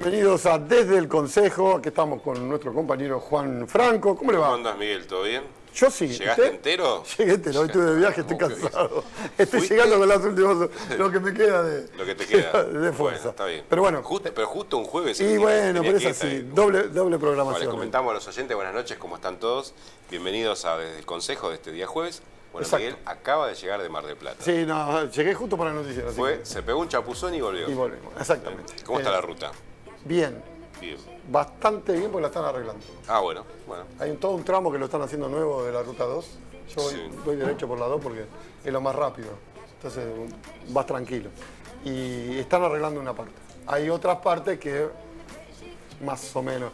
Bienvenidos a Desde el Consejo. Aquí estamos con nuestro compañero Juan Franco. ¿Cómo le va? ¿Cómo andas, Miguel? ¿Todo bien? Yo sí. ¿Llegaste ¿Usted? entero? Llegué entero. Hoy estuve de viaje, estoy cansado. Estoy ¿Fuiste? llegando con las últimas... Lo que me queda de... Lo que te queda. de fuerza. Bueno, está bien. Pero bueno. Pero justo un jueves. Y bueno, pero es así. Doble Bueno, programación. les comentamos a los oyentes, buenas noches, ¿cómo están todos? Bienvenidos a Desde el Consejo de este día jueves. Bueno, Exacto. Miguel acaba de llegar de Mar del Plata. Sí, no, llegué justo para el noticiero. así Se pegó un chapuzón y volvió. que- Y volvemos, exactamente. ¿Cómo está la ruta? Bien. Bien. Bastante bien porque la están arreglando. Ah, bueno. Hay todo un tramo que lo están haciendo nuevo de la Ruta 2. Yo Sí. voy derecho por la 2 porque es lo más rápido. Entonces vas tranquilo. Y están arreglando una parte. Hay otras partes que más o menos.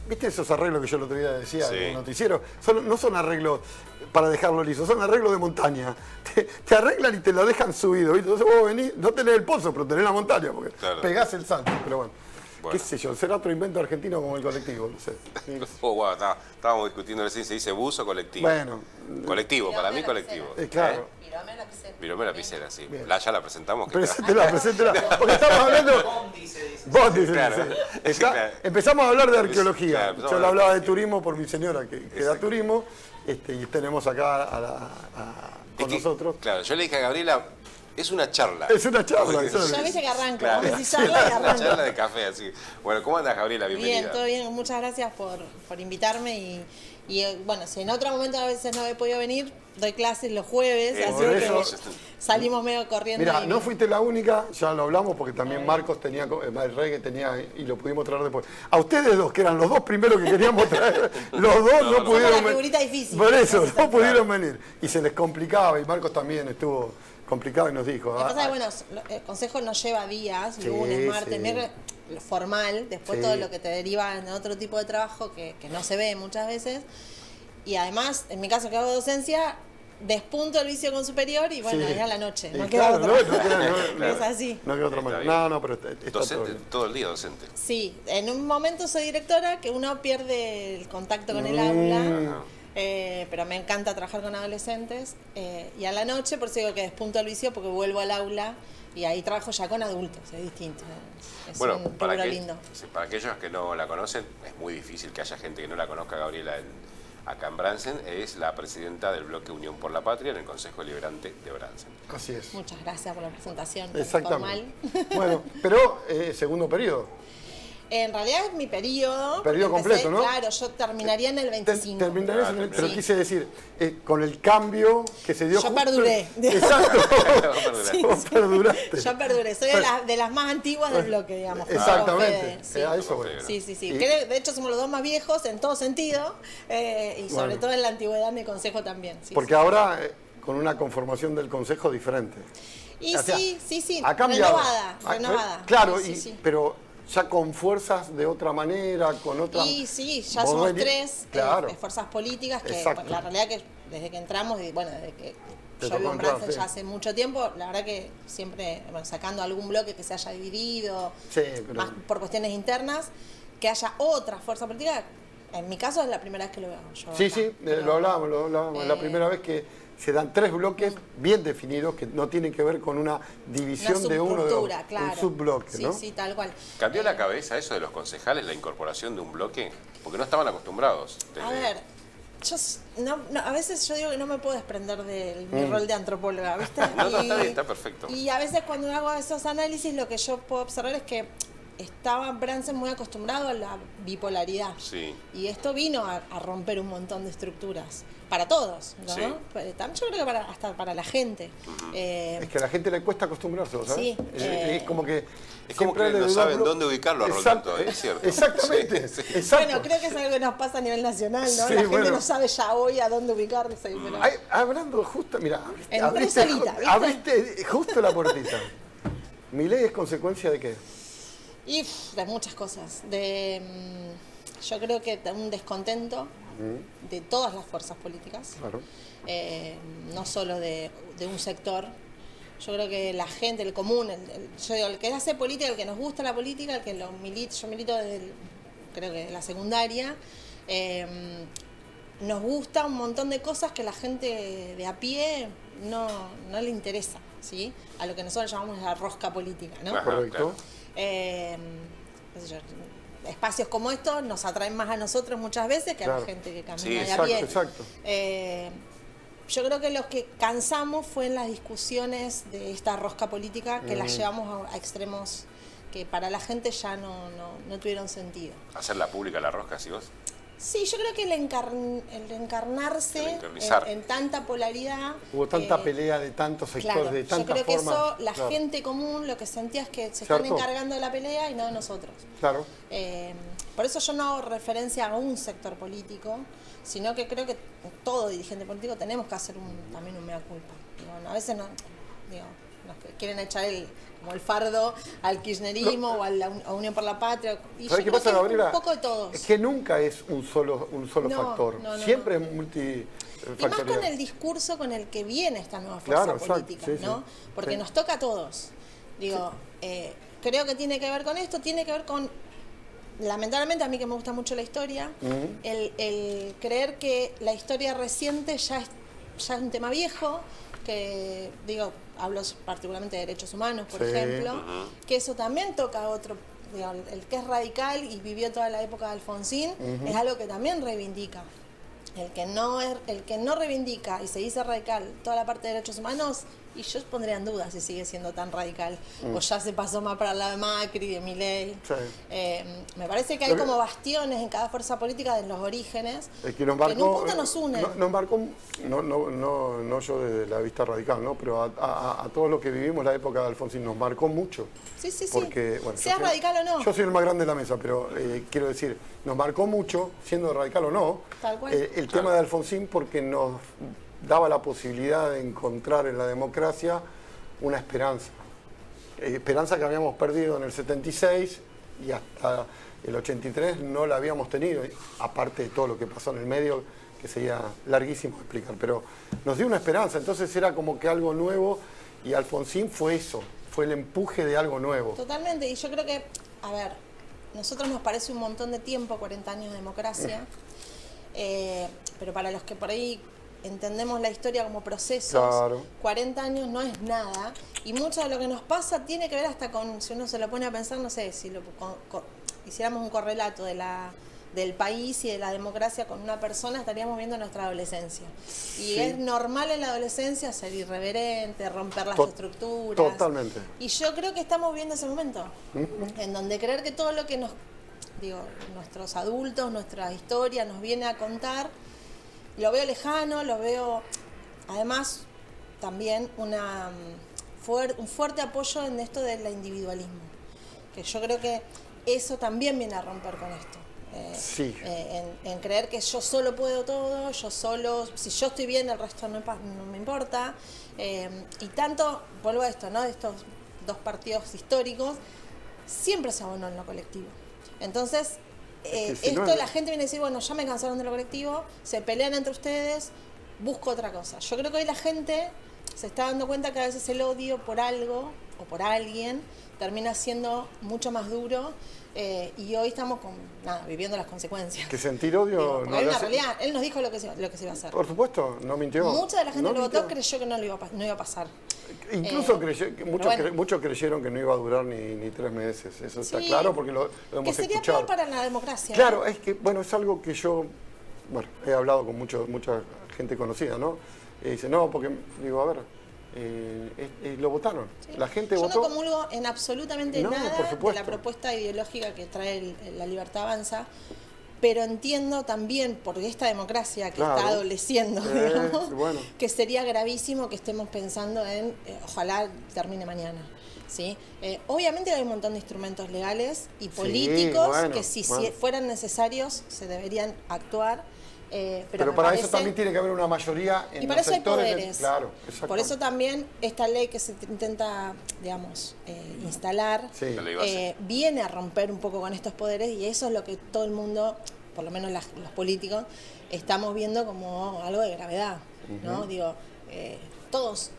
¿Viste esos arreglos que yo el otro día decía Sí. en el noticiero? No son arreglos para dejarlo liso, son arreglos de montaña. Te arreglan y te lo dejan subido, ¿viste? Entonces vos venís, no tenés el pozo, pero tenés la montaña, porque Claro. pegás el salto. Pero bueno, Bueno. qué sé yo, será otro invento argentino como el colectivo, no sé. Oh, wow, estábamos discutiendo recién, ¿se dice bus o colectivo? Bueno, Colectivo, para mí colectivo. claro. Virome Lapicera, sí. Bien. Ya la presentamos. que Preséntela. Porque estamos hablando. Vos dices, Claro. sí. Claro. Empezamos a hablar de arqueología. Claro, empezamos Yo a le hablar hablaba de de turismo por mi señora que da Exacto. turismo. Y tenemos acá con Es que, nosotros. Claro, yo le dije a Gabriela, es una charla. Es una charla. Porque- eso es. Ya viste que arranco, Claro. vos decís charla y Una arranco. charla de café, así. Bueno, ¿cómo andas, Gabriela? Bienvenida. Bien, todo bien, muchas gracias por invitarme y bueno, si en otro momento a veces no he podido venir, doy clases los jueves, así por que eso- salimos medio corriendo. Mira, y- no fuiste la única, ya lo hablamos porque también Marcos tenía, el Reggae tenía, y lo pudimos traer después. A ustedes dos, que eran los dos primeros que queríamos traer, los dos no, no. pudieron Somos la figurita difícil. Por eso, no pudieron venir. Y se les complicaba, y Marcos también estuvo complicado y nos dijo. Lo que pasa es que, bueno, el consejo nos lleva días, Sí, lunes, martes, sí. miércoles, formal, después Sí. todo lo que te deriva en otro tipo de trabajo que no se ve muchas veces. Y además, en mi caso que hago docencia, despunto el vicio con superior y bueno, Sí. es a la noche, Sí, no queda claro, otra. no queda- Es así. No queda otra Está manera. bien. No, pero está todo Docente, bien. todo el día docente. Sí, en un momento soy directora, que uno pierde el contacto con el aula, pero me encanta trabajar con adolescentes. Y a la noche, por eso digo que despunto el vicio, porque vuelvo al aula y ahí trabajo ya con adultos, es distinto. Es Bueno, un rubro lindo. para aquellos que no la conocen, es muy difícil que haya gente que no la conozca, Gabriela, acá en Bransen. Es la presidenta del bloque Unión por la Patria en el Consejo Deliberante de Bransen. Así es. Muchas gracias por la presentación tan Exactamente. formal. Bueno, pero segundo periodo. En realidad es mi periodo. Periodo porque completo, ¿no? Claro, yo terminaría en el 25. Terminarías Ah, en el- terminó. pero quise decir, con el cambio que se dio Yo justo- perduré. Exacto. Sí, Vos sí. perduraste. Yo perduré, soy de las más antiguas del bloque, digamos. Exactamente. Sí. A eso voy. Sí, sí, sí. Y- Que de hecho somos los dos más viejos en todo sentido y sobre Bueno. todo en la antigüedad en el consejo también. Sí, Porque sí. ahora con una conformación del consejo diferente. Y O sea, sí, ha cambiado. renovada. Claro, Sí, sí. pero ya con fuerzas de otra manera, con otra... Y sí, ya Vos somos venís- tres Claro. fuerzas políticas que Exacto. bueno, la realidad que desde que entramos y bueno, desde que Te yo vivo tocó en entrar, Bransen sí. ya hace mucho tiempo, la verdad que siempre bueno, sacando algún bloque que se haya dividido, Sí, pero... más por cuestiones internas, que haya otra fuerza política, en mi caso es la primera vez que lo veo yo. Sí, acá. sí, Pero- lo hablábamos. Es la eh, primera vez que se dan tres bloques bien definidos que no tienen que ver con una división una de uno de subcultura, otro. claro. Un subbloque, Sí, ¿no? sí, tal cual. ¿Cambió la cabeza eso de los concejales, la incorporación de un bloque? Porque no estaban acostumbrados. A ver, yo a veces yo digo que no me puedo desprender de mi rol de antropóloga, ¿viste? No, está bien, está perfecto. Y a veces cuando hago esos análisis lo que yo puedo observar es que estaba Bransen muy acostumbrado a la bipolaridad. Sí. Y esto vino a romper un montón de estructuras. Para todos, ¿no? Sí. Pero también yo creo que hasta para la gente. Es que a la gente le cuesta acostumbrarse, ¿sabes? Sí, Es como que... Es como siempre que no le saben damos- dónde ubicarlo a Roldán Exacto, todavía, es cierto. Exactamente, Sí, sí. exacto. Bueno, creo que es algo que nos pasa a nivel nacional, ¿no? Sí, la gente bueno. no sabe ya hoy a dónde ubicarse. Pero... Hablando justo, mira, Entré solita, ¿viste? abriste justo la puertita. ¿Mi ley es consecuencia de qué? Y de muchas cosas. Yo creo que de un descontento de todas las fuerzas políticas, Claro. no solo de un sector. Yo creo que la gente, el común, yo digo, el que hace política, el que nos gusta la política, el que yo milito desde creo que la secundaria, nos gusta un montón de cosas que la gente de a pie no le interesa, ¿sí? A lo que nosotros llamamos la rosca política, ¿no? Ajá, Correcto. claro. qué sé yo, espacios como estos nos atraen más a nosotros muchas veces que a la gente que camina de a pie. Exacto. Yo creo que los que cansamos fue en las discusiones de esta rosca política que las llevamos a extremos que para la gente ya no tuvieron sentido. ¿Hacerla pública la rosca, si vos? Sí, yo creo que el encarnarse en tanta polaridad... Hubo tanta pelea de tantos sectores, claro, de tantas formas. Yo creo formas, que eso, la gente común lo que sentía es que se están encargando de la pelea y no de nosotros. Claro. Por eso yo no hago referencia a un sector político, sino que creo que todo dirigente político tenemos que hacer también un mea culpa. Digo, a veces nos quieren echar como el fardo al kirchnerismo o a Unión por la Patria. Y ¿sabes qué pasa, Gabriela? Un poco de todos. Es que nunca es un solo factor. Siempre es multifactorial. Y más con el discurso con el que viene esta nueva fuerza política, ¿no? Porque nos toca a todos. Digo, creo que tiene que ver con esto, tiene que ver con, lamentablemente a mí que me gusta mucho la historia, el creer que la historia reciente ya es un tema viejo, que digo, hablo particularmente de derechos humanos, por ejemplo, que eso también toca a otro, digo, el que es radical y vivió toda la época de Alfonsín, es algo que también reivindica. El que no reivindica y se dice radical toda la parte de derechos humanos, y yo pondría en duda si sigue siendo tan radical, o ya se pasó más para el lado de Macri, de Milei. Me parece que hay como bastiones en cada fuerza política de los orígenes, que en un punto nos unen. Nos marcó, no yo desde la vista radical, ¿no? Pero a todos los que vivimos la época de Alfonsín nos marcó mucho. Sí. Porque, bueno, sea radical o no. Yo soy el más grande de la mesa, pero quiero decir, nos marcó mucho, siendo radical o no, tal cual. El tema de Alfonsín, porque nos daba la posibilidad de encontrar en la democracia una esperanza. Esperanza que habíamos perdido en el 76 y hasta el 83 no la habíamos tenido, aparte de todo lo que pasó en el medio, que sería larguísimo explicar, pero nos dio una esperanza, entonces era como que algo nuevo, y Alfonsín fue eso, fue el empuje de algo nuevo. Totalmente, y yo creo que, a ver, nosotros nos parece un montón de tiempo, 40 años de democracia, pero para los que por ahí entendemos la historia como procesos, 40 años no es nada, y mucho de lo que nos pasa tiene que ver hasta con, si uno se lo pone a pensar, no sé, si hiciéramos un correlato del país y de la democracia con una persona, estaríamos viendo nuestra adolescencia. Y es normal en la adolescencia ser irreverente, romper las estructuras. Totalmente. Y yo creo que estamos viendo ese momento, en donde creer que todo lo que nuestros adultos, nuestra historia nos viene a contar, lo veo lejano, lo veo, además, también un fuerte apoyo en esto del individualismo, que yo creo que eso también viene a romper con esto. En creer que yo solo puedo todo, si yo estoy bien, el resto no me importa. Y tanto, vuelvo a esto, ¿no? De estos dos partidos históricos, siempre se abonó en lo colectivo. Entonces, la gente viene a decir, bueno, ya me cansaron de lo colectivo, se pelean entre ustedes, busco otra cosa. Yo creo que hoy la gente se está dando cuenta que a veces el odio por algo o por alguien termina siendo mucho más duro, y hoy estamos viviendo las consecuencias. Que sentir odio no hay una realidad. Él nos dijo lo que se iba a hacer. Por supuesto, no mintió. Mucha de la gente que lo votó creyó que no iba a pasar. Incluso muchos creyeron que no iba a durar ni 3 meses. Eso está claro, porque lo hemos escuchado. Que sería peor para la democracia. Claro, es que, es algo que yo, he hablado con mucha gente conocida, ¿no? Y dice, no, porque, digo, a ver, lo votaron. La gente votó. Yo no comulgo en absolutamente nada por de la propuesta ideológica que trae la Libertad Avanza, pero entiendo también, por esta democracia que está adoleciendo, digamos, que sería gravísimo que estemos pensando en, ojalá termine mañana. ¿Sí? Obviamente hay un montón de instrumentos legales y políticos que si fueran necesarios se deberían actuar. Pero para eso también tiene que haber una mayoría en los sectores. Hay poderes. Claro, por eso también esta ley que se intenta, digamos, instalar, viene a romper un poco con estos poderes, y eso es lo que todo el mundo, por lo menos los políticos, estamos viendo como algo de gravedad, ¿no? Digo, todos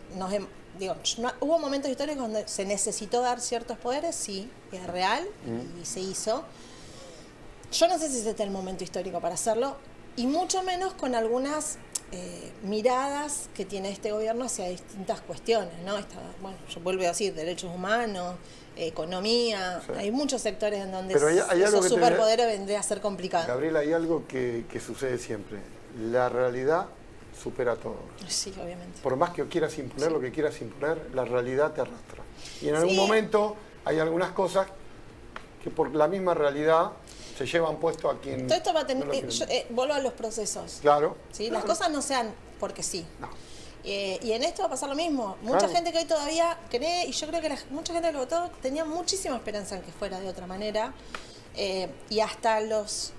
hubo momentos históricos donde se necesitó dar ciertos poderes, sí, es real, y se hizo. Yo no sé si este es el momento histórico para hacerlo, y mucho menos con algunas miradas que tiene este gobierno hacia distintas cuestiones, ¿no? Bueno, yo vuelvo a decir, derechos humanos, economía, Sí. hay muchos sectores en donde Pero hay algo esos que te- superpoderes vendría a ser complicado. Gabriela, hay algo que sucede siempre. La realidad supera todo. Sí, obviamente. Por más que quieras imponer lo que quieras imponer, la realidad te arrastra. Y en algún Sí. momento hay algunas cosas que por la misma realidad se llevan puesto a quien... Todo esto va a tener, no lo quiere. vuelvo a los procesos. Claro. ¿Sí? claro. Las cosas no sean porque sí. No. Y en esto va a pasar lo mismo. Mucha Claro. gente que hoy todavía cree, y yo creo que mucha gente que lo votó tenía muchísima esperanza en que fuera de otra manera. Y hasta los,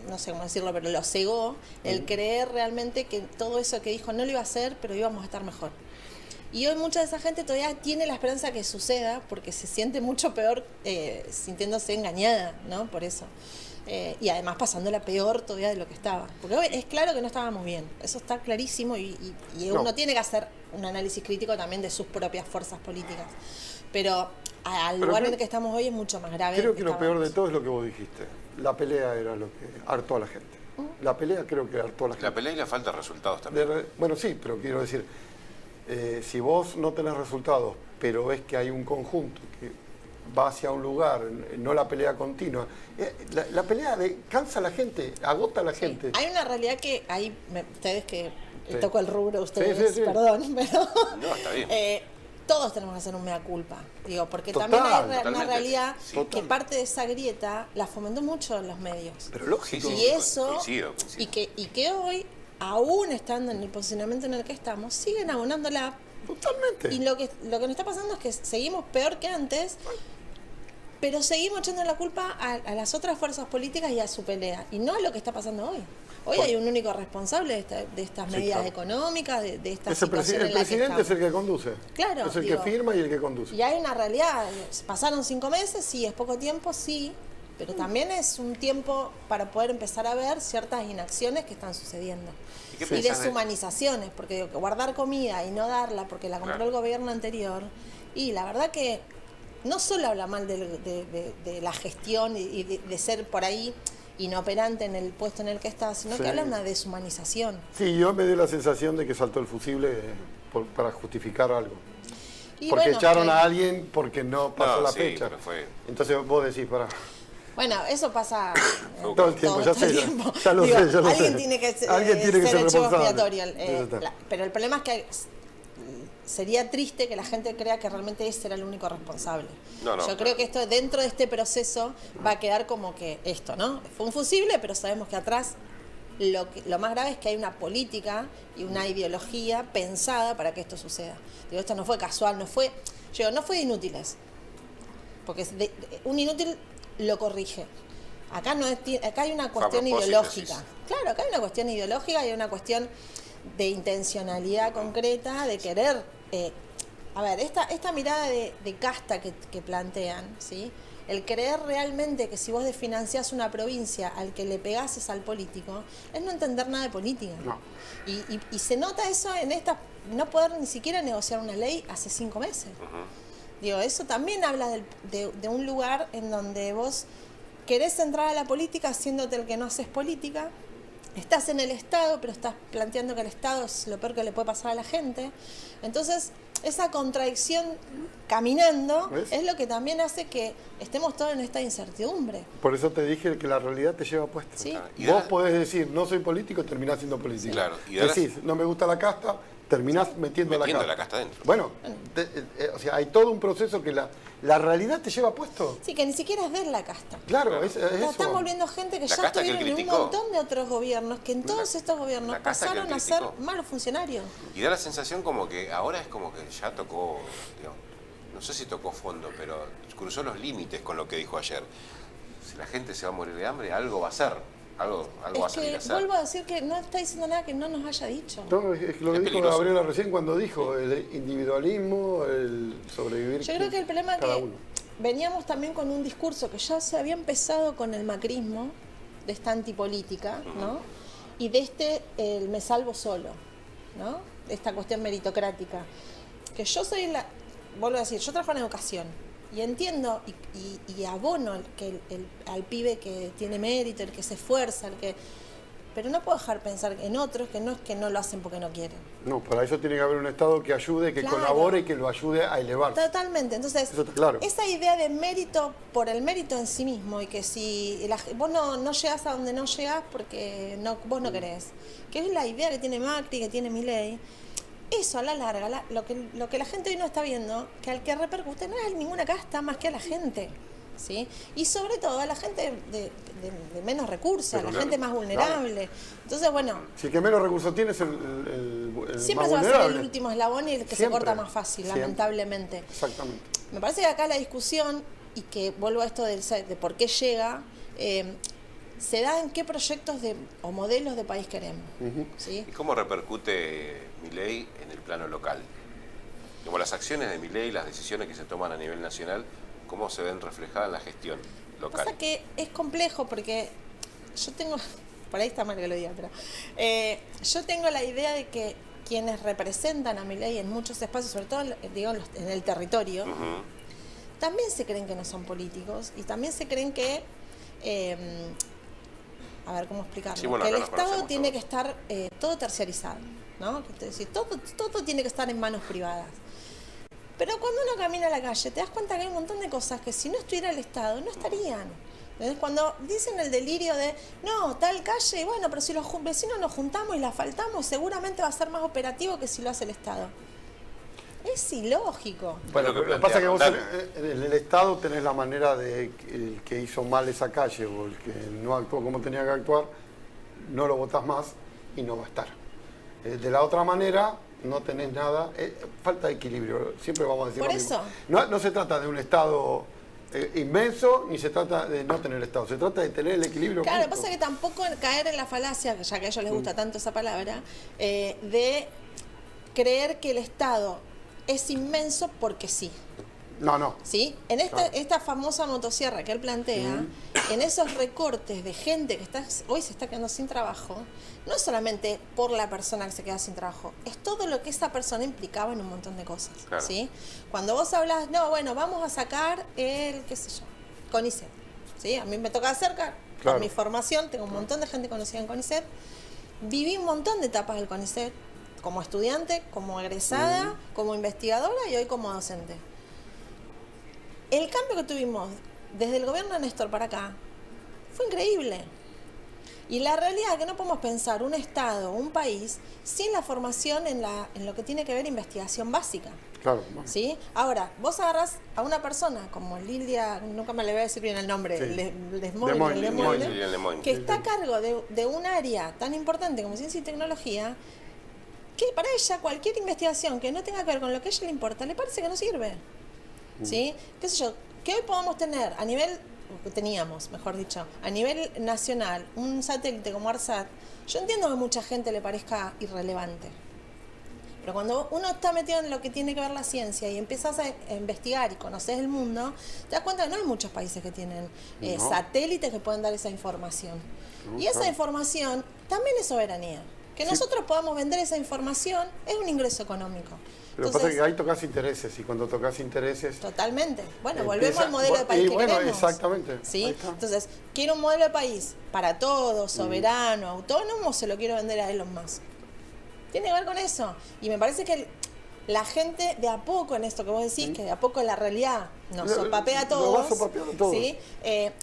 no sé cómo decirlo, pero lo cegó el creer realmente que todo eso que dijo no lo iba a hacer, pero íbamos a estar mejor. Y hoy mucha de esa gente todavía tiene la esperanza que suceda porque se siente mucho peor sintiéndose engañada, ¿no? Por eso. Y además pasándola peor todavía de lo que estaba. Porque hoy es claro que no estábamos bien, eso está clarísimo y No. uno tiene que hacer un análisis crítico también de sus propias fuerzas políticas. Pero al lugar en el que estamos hoy es mucho más grave. Creo que lo peor de estábamos. todo es lo que vos dijiste. La pelea era lo que hartó a la gente. La pelea creo que hartó a la gente. La pelea y la falta de resultados también. Bueno, sí, pero quiero decir, si vos no tenés resultados, pero ves que hay un conjunto que va hacia un lugar, no la pelea continua, la pelea cansa a la gente, agota a la Sí. gente. Hay una realidad que ahí, ustedes que Sí. toco el rubro, ustedes, Sí, sí, sí. perdón, pero No, está bien. todos tenemos que hacer un mea culpa, digo, porque Total, también hay una totalmente. realidad Sí. que Total. parte de esa grieta la fomentó mucho en los medios. Pero lógico. Sí, Y eso, coincido. y que hoy, aún estando en el posicionamiento en el que estamos, siguen abonándola. Totalmente. Y lo que nos está pasando es que seguimos peor que antes, pero seguimos echando la culpa a las otras fuerzas políticas y a su pelea, y no a lo que está pasando hoy. Hoy hay un único responsable de estas Sí, medidas claro. económicas, de esta Ese situación el en la que presidente es el estamos. que conduce. Claro, Es el digo, que firma y el que conduce. Y hay una realidad, pasaron 5 meses, sí, es poco tiempo, sí, pero también es un tiempo para poder empezar a ver ciertas inacciones que están sucediendo. ¿Y qué Y pensás de- deshumanizaciones, porque digo, que guardar comida y no darla porque la compró Claro. el gobierno anterior, y la verdad que no solo habla mal de la gestión y de ser por ahí inoperante en el puesto en el que está, sino Sí. que habla de una deshumanización. Sí, yo me dio la sensación de que saltó el fusible para justificar algo. Y Porque bueno, echaron que- a alguien porque no pasó No, la sí, fecha. pero fue- Entonces vos decís, pará. Bueno, eso pasa Todo el tiempo, ya todo el sé, tiempo. ya lo Digo, sé, ya lo alguien sé. tiene que, Alguien tiene que ser el chivo responsable. expiatorio. Ya está. Pero el problema es que sería triste que la gente crea que realmente ese era el único responsable. No, no, Yo claro. creo que esto dentro de este proceso va a quedar como que esto, ¿no? Fue un fusible, pero sabemos que atrás lo más grave es que hay una política y una ideología pensada para que esto suceda. Digo, esto no fue casual, no fue de inútiles. Porque un inútil lo corrige. Acá acá hay una cuestión propósito, ideológica. decís. Claro, acá hay una cuestión ideológica y hay una cuestión de intencionalidad concreta, de querer. A ver, esta mirada de casta que plantean, ¿sí? El creer realmente que si vos desfinanciás una provincia al que le pegases al político, es no entender nada de política. No. Y se nota eso en no poder ni siquiera negociar una ley hace 5 meses. Digo, eso también habla de un lugar en donde vos querés entrar a la política haciéndote el que no haces política, estás en el Estado, pero estás planteando que el Estado es lo peor que le puede pasar a la gente. Entonces, esa contradicción caminando ¿Ves? es lo que también hace que estemos todos en esta incertidumbre. Por eso te dije que la realidad te lleva puesto. Sí. Y Vos da- podés decir, no soy político, terminás siendo político. Claro, y da la- Decís, no me gusta la casta, terminás metiendo Metiendo la la casta. casta dentro. Bueno, o sea, hay todo un proceso que la realidad te lleva puesto. Sí, que ni siquiera es ver la casta. Claro, Claro. es O sea, eso. están volviendo gente que La ya casta que él estuvieron en un criticó. montón de otros gobiernos, que en todos estos gobiernos la casta que él pasaron a ser criticó. malos funcionarios. Y da la sensación como que ahora es como que ya tocó, digo, no sé si tocó fondo, pero cruzó los límites con lo que dijo ayer. Si la gente se va a morir de hambre, algo va a hacer. Algo va a Es salir a que hacer. vuelvo a decir que no está diciendo nada que no nos haya dicho. No, es lo que Es dijo peligroso. Gabriela recién cuando dijo el individualismo, el sobrevivir. Yo creo que el problema es cada que uno. veníamos también con un discurso que ya se había empezado con el macrismo, de esta antipolítica, ¿no? Y de el me salvo solo, ¿no? Esta cuestión meritocrática. Que yo soy vuelvo a decir, yo trabajo en educación y entiendo y abono al pibe que tiene mérito, el que se esfuerza, pero no puedo dejar pensar en otros que no es que no lo hacen porque no quieren. No, para eso tiene que haber un Estado que ayude, que Claro. colabore y que lo ayude a elevarse. Totalmente. Entonces, Eso está claro. esa idea de mérito por el mérito en sí mismo y que si vos no llegás a donde no llegás porque vos no querés, que es la idea que tiene Macri, que tiene Milei, eso a la larga, lo que la gente hoy no está viendo, que al que repercute no es a ninguna casta más que a la gente. ¿Sí? Y sobre todo a la gente de menos recursos, a la gente más vulnerable. Entonces, bueno, Si el que menos recursos tiene es el siempre más se va a ser vulnerable. el último eslabón y el que se Siempre, corta más fácil, siempre. lamentablemente. Exactamente. Me parece que acá la discusión, y que vuelvo a esto de por qué llega, se da en qué proyectos o modelos de país queremos. ¿Sí? ¿Y cómo repercute Milei en el plano local? Como las acciones de Milei, las decisiones que se toman a nivel nacional, ¿cómo se ven reflejadas en la gestión local? Pasa que es complejo porque yo tengo, por ahí está mal que lo diga, pero yo tengo la idea de que quienes representan a Milei en muchos espacios, sobre todo digo, en el territorio, también se creen que no son políticos y también se creen que, a ver cómo explicarlo, Sí, bueno, que el acá nos Estado conocemos tiene todos. que estar todo terciarizado, ¿no? Es decir, todo tiene que estar en manos privadas. Pero cuando uno camina a la calle, te das cuenta que hay un montón de cosas que si no estuviera el Estado, no estarían. Entonces, cuando dicen el delirio de, no, tal calle, bueno, pero si los vecinos nos juntamos y la asfaltamos, seguramente va a ser más operativo que si lo hace el Estado. Es ilógico. Bueno, Lo que lo que pasa es que vos plantea en el Estado tenés la manera de que el que hizo mal esa calle o el que no actuó como tenía que actuar, no lo votás más y no va a estar. De la otra manera, no tenés nada, falta de equilibrio, siempre vamos a decir Por lo mismo. eso. No se trata de un Estado inmenso, ni se trata de no tener Estado, se trata de tener el equilibrio Claro, lo que justo. pasa es que tampoco caer en la falacia, ya que a ellos les gusta tanto esa palabra, de creer que el Estado es inmenso porque sí. No. ¿Sí? En esta famosa motosierra que él plantea, en esos recortes de gente que hoy se está quedando sin trabajo, no es solamente por la persona que se queda sin trabajo, es todo lo que esa persona implicaba en un montón de cosas. Claro. ¿Sí? Cuando vos hablas, no, bueno, vamos a sacar el, qué sé yo, CONICET. ¿Sí? A mí me toca cerca, Claro. por mi formación, tengo un montón de gente conocida en CONICET, viví un montón de etapas del CONICET, como estudiante, como egresada, como investigadora y hoy como docente. El cambio que tuvimos desde el gobierno de Néstor para acá fue increíble. Y la realidad es que no podemos pensar un Estado, un país, sin la formación en lo que tiene que ver investigación básica. Claro. Bueno. ¿Sí? Ahora, vos agarrás a una persona como Lidia, nunca me le voy a decir bien el nombre, Sí. Lemoyne. que está a cargo de un área tan importante como ciencia y tecnología, que para ella cualquier investigación que no tenga que ver con lo que a ella le importa, le parece que no sirve. ¿Sí? ¿Qué sé yo? Que hoy podamos tener a nivel, que teníamos, mejor dicho, a nivel nacional, un satélite como ARSAT, yo entiendo que a mucha gente le parezca irrelevante. Pero cuando uno está metido en lo que tiene que ver la ciencia y empiezas a investigar y conoces el mundo, te das cuenta que no hay muchos países que tienen No. satélites que pueden dar esa información. No, Y esa claro. información también es soberanía. Que Sí. nosotros podamos vender esa información es un ingreso económico. Pero lo que pasa es que ahí tocas intereses y cuando tocas intereses... Totalmente. Bueno, Empieza- volvemos al modelo de país y que bueno, queremos. exactamente. ¿Sí? Ahí está. Entonces, quiero un modelo de país para todos, soberano, autónomo, se lo quiero vender a Elon Musk. Tiene que ver con eso. Y me parece que la gente de a poco en esto que vos decís, que de a poco la realidad nos sopapea a Lo todos. va sopapeando a todos. ¿Sí?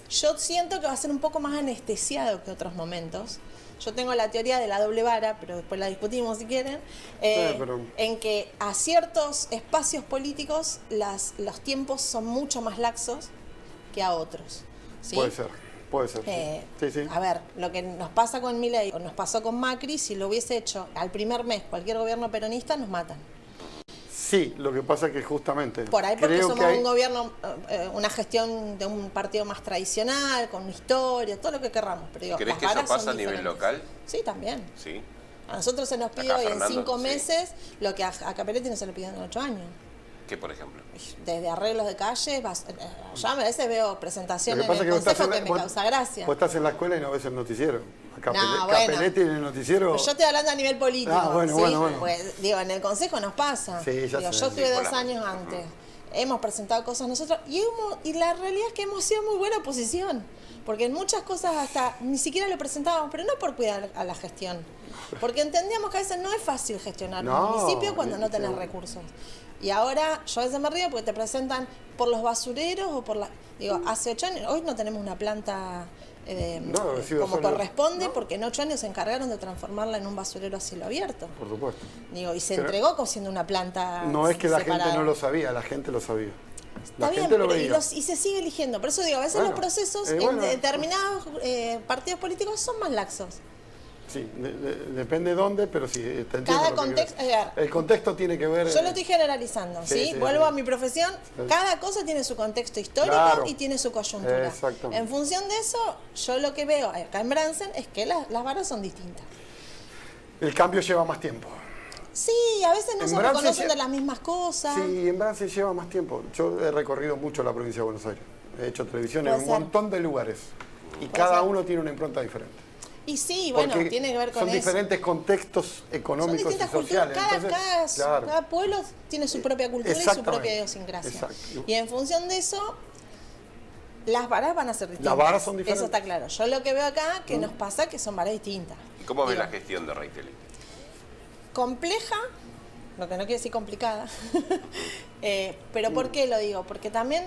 Yo siento que va a ser un poco más anestesiado que otros momentos. Yo tengo la teoría de la doble vara, pero después la discutimos si quieren, pero- en que a ciertos espacios políticos los tiempos son mucho más laxos que a otros. ¿Sí? Puede ser. Sí. A ver, lo que nos pasa con Milei o nos pasó con Macri, si lo hubiese hecho al primer mes cualquier gobierno peronista, nos matan. Sí, lo que pasa es que justamente... Por ahí porque creo somos que hay- un gobierno, una gestión de un partido más tradicional, con una historia, todo lo que querramos. Pero digo, ¿Crees las que eso varas pasa son a nivel diferentes. local? Sí, también. Sí. A nosotros se nos pide Acá hoy en Fernando, 5 sí. meses lo que a Caperetti no se le pidió en 8 años. ¿Qué, por ejemplo? Desde arreglos de calle, ya a veces veo Lo presentaciones que pasa en es el que vos estás consejo en que me vos- causa gracia. Vos estás en la escuela y no ves el noticiero. No, bueno. Capelletti en el noticiero... Pero yo estoy hablando a nivel político. Ah, bueno, ¿sí? bueno. Pues, digo, en el consejo nos pasa. Sí, ya Digo, sé. yo estuve Sí, 2 por la- años antes. Hemos presentado cosas nosotros y la realidad es que hemos sido muy buena oposición. Porque en muchas cosas hasta ni siquiera lo presentábamos, pero no por cuidar a la gestión. Porque entendíamos que a veces no es fácil gestionar un municipio cuando no tenés recursos. Y ahora yo a veces me río porque te presentan por los basureros o por la... Digo, hace 8 años, hoy no tenemos una planta como corresponde, porque en 8 años se encargaron de transformarla en un basurero a cielo abierto. Por supuesto. Digo, y se entregó como siendo una planta No es que la separada. gente no lo sabía, la gente lo sabía. Está bien, pero y se sigue eligiendo. Por eso digo, a veces los procesos en determinados partidos políticos son más laxos. Sí, depende de dónde, pero sí, te entiendo. Cada contexto, el contexto tiene que ver... Yo lo estoy generalizando, ¿sí? Vuelvo a mi profesión. Cada cosa tiene su contexto histórico y tiene su coyuntura. Exactamente. En función de eso, yo lo que veo acá en Bransen es que las varas son distintas. El cambio lleva más tiempo. Sí, a veces no se reconocen de las mismas cosas. Sí, en Bransen lleva más tiempo. Yo he recorrido mucho la provincia de Buenos Aires. He hecho televisión en un montón de lugares. Y cada uno tiene una impronta diferente. Y sí, bueno, porque tiene que ver con son eso. diferentes contextos económicos y sociales. Cada pueblo tiene su propia cultura y su propia idiosincrasia. Exacto. Y en función de eso, las varas van a ser distintas. Las varas son diferentes. Eso está claro. Yo lo que veo acá, que nos pasa, que son varas distintas. ¿Y cómo ves la gestión de Reitelli? Compleja, lo que no quiere decir complicada. Pero ¿por qué lo digo? Porque también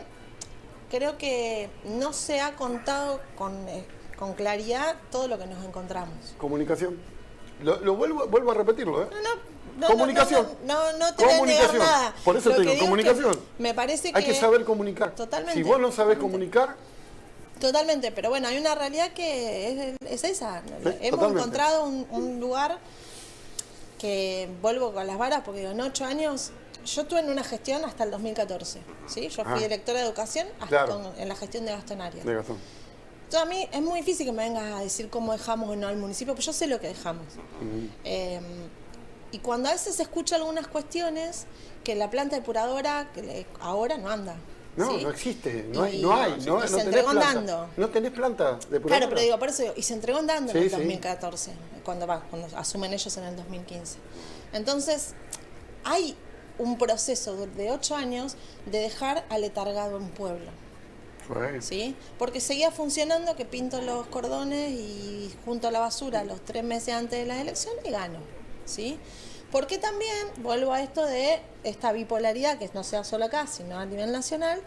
creo que no se ha contado con claridad todo lo que nos encontramos. Comunicación. Lo vuelvo a repetirlo, ¿eh? No, comunicación. No te voy a negar nada. Por eso te digo, comunicación. Me parece que hay que saber comunicar. Totalmente. Si vos no sabés comunicar... Totalmente, pero bueno, hay una realidad que es esa. Hemos encontrado un lugar que, vuelvo con las varas, porque en 8 años... Yo estuve en una gestión hasta el 2014, ¿sí? Yo fui directora de educación en la gestión de Gastón Arias. De Gastón. Entonces, a mí es muy difícil que me vengas a decir cómo dejamos o no al municipio, pero yo sé lo que dejamos. Y cuando a veces se escucha algunas cuestiones, que la planta depuradora ahora no anda. No, ¿sí? no existe, no se entregó andando. No tenés planta depuradora. Claro, pero digo, por eso digo, y se entregó andando en el 2014, cuando asumen ellos en el 2015. Entonces, hay un proceso de 8 años de dejar aletargado un pueblo. ¿Sí? Porque seguía funcionando que pinto los cordones y junto la basura los 3 meses antes de las elecciones y gano, ¿sí? Porque también vuelvo a esto de esta bipolaridad, que no sea solo acá, sino a nivel nacional.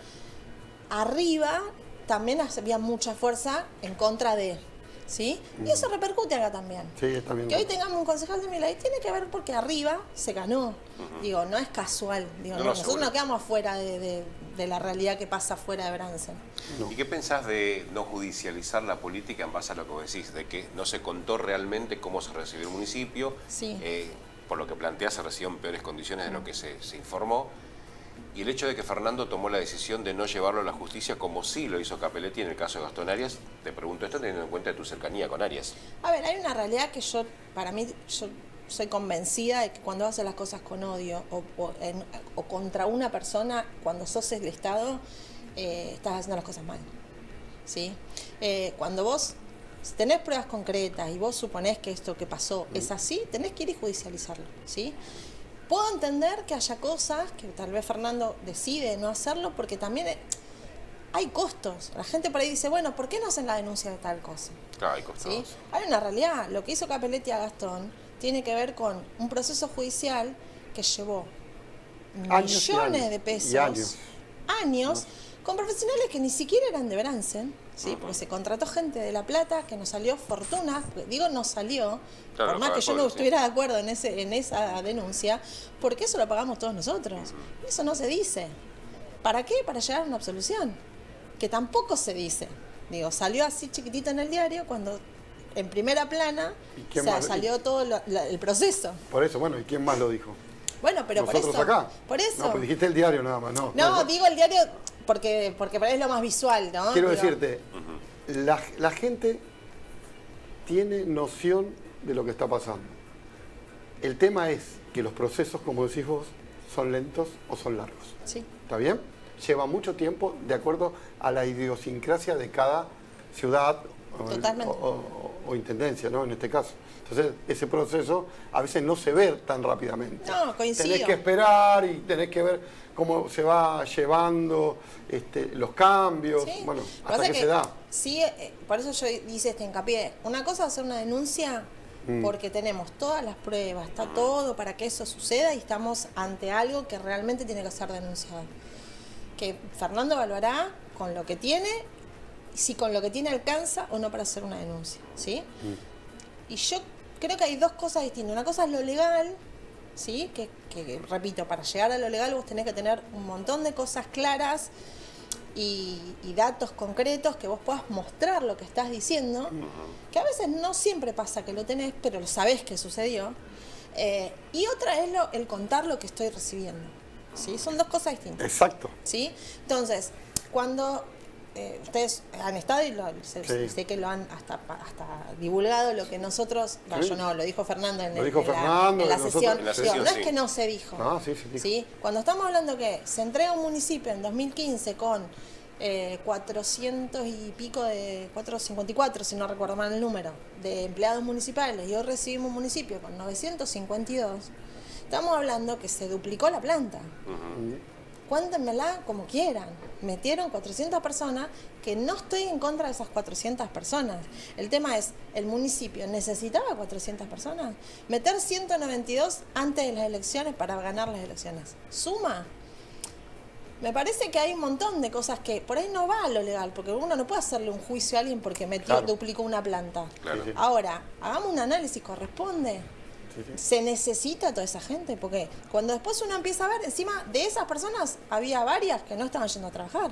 Arriba también había mucha fuerza en contra de, ¿sí? Y eso repercute acá también. Sí, también. Que hoy tengamos un concejal de Milei tiene que ver porque arriba se ganó. Digo, no es casual. Digo, nosotros no quedamos afuera de la realidad que pasa fuera de Bransen. No. ¿Y qué pensás de no judicializar la política en base a lo que vos decís? De que no se contó realmente cómo se recibió el municipio. Sí. Por lo que planteás, se recibió en peores condiciones de lo que se informó. Y el hecho de que Fernando tomó la decisión de no llevarlo a la justicia como sí lo hizo Capelletti en el caso de Gastón Arias, te pregunto esto teniendo en cuenta tu cercanía con Arias. A ver, hay una realidad que yo soy convencida de que cuando haces las cosas con odio o contra una persona, cuando sos el Estado, estás haciendo las cosas mal, ¿sí? Cuando vos tenés pruebas concretas y vos suponés que esto que pasó es así, tenés que ir y judicializarlo, ¿sí? Puedo entender que haya cosas que tal vez Fernando decide no hacerlo porque también hay costos. La gente por ahí dice, bueno, ¿por qué no hacen la denuncia de tal cosa? Claro, hay costos. ¿Sí? Hay una realidad. Lo que hizo Capelletti a Gastón tiene que ver con un proceso judicial que llevó millones de pesos, años, con profesionales que ni siquiera eran de Bransen, ¿sí? Porque se contrató gente de La Plata que nos salió fortuna, digo no salió, claro, por más que yo no estuviera de acuerdo en esa denuncia, porque eso lo pagamos todos nosotros. Eso no se dice. ¿Para qué? Para llegar a una absolución, que tampoco se dice. Digo, salió así chiquitito en el diario cuando en primera plana salió todo el proceso. Por eso, bueno, ¿y quién más lo dijo? Bueno, pero nosotros por eso. Acá. Por eso. No, pues dijiste el diario nada más, no. No, digo el diario porque para él es lo más visual, ¿no? Quiero decirte, la gente tiene noción de lo que está pasando. El tema es que los procesos, como decís vos, son lentos o son largos. Sí. ¿Está bien? Lleva mucho tiempo de acuerdo a la idiosincrasia de cada ciudad o intendencia, ¿no? En este caso. Entonces, ese proceso a veces no se ve tan rápidamente. No, coincido. Tenés que esperar y tenés que ver cómo se va llevando los cambios, bueno, hasta que se da. Sí, por eso yo hice este hincapié. Una cosa es hacer una denuncia porque tenemos todas las pruebas, está todo para que eso suceda y estamos ante algo que realmente tiene que ser denunciado. Que Fernando evaluará con lo que tiene, si con lo que tiene alcanza o no para hacer una denuncia, ¿sí? Y yo creo que hay dos cosas distintas. Una cosa es lo legal, ¿sí? Que repito, para llegar a lo legal vos tenés que tener un montón de cosas claras y datos concretos que vos puedas mostrar lo que estás diciendo, que a veces no siempre pasa que lo tenés, pero lo sabés que sucedió. Y otra es el contar lo que estoy recibiendo, ¿sí? Son dos cosas distintas. Exacto. ¿Sí? Entonces, cuando ustedes han estado y sé que lo han hasta divulgado lo que nosotros, Sí. yo no, lo dijo Fernando en nosotros- la sesión. En la Digo, sesión, no sí. es que no se dijo. Ah, sí, se dijo. ¿Sí? Cuando estamos hablando que se entrega un municipio en 2015 con 400 y pico de 454, si no recuerdo mal el número, de empleados municipales, y hoy recibimos un municipio con 952, estamos hablando que se duplicó la planta. Cuéntenmela como quieran. Metieron 400 personas, que no estoy en contra de esas 400 personas. El tema es, ¿el municipio necesitaba 400 personas? Meter 192 antes de las elecciones para ganar las elecciones. ¿Suma? Me parece que hay un montón de cosas que por ahí no va a lo legal, porque uno no puede hacerle un juicio a alguien porque Claro. duplicó una planta. Claro. Sí, sí. Ahora, hagamos un análisis, ¿corresponde? Sí, sí. Se necesita toda esa gente, porque cuando después uno empieza a ver, encima de esas personas había varias que no estaban yendo a trabajar.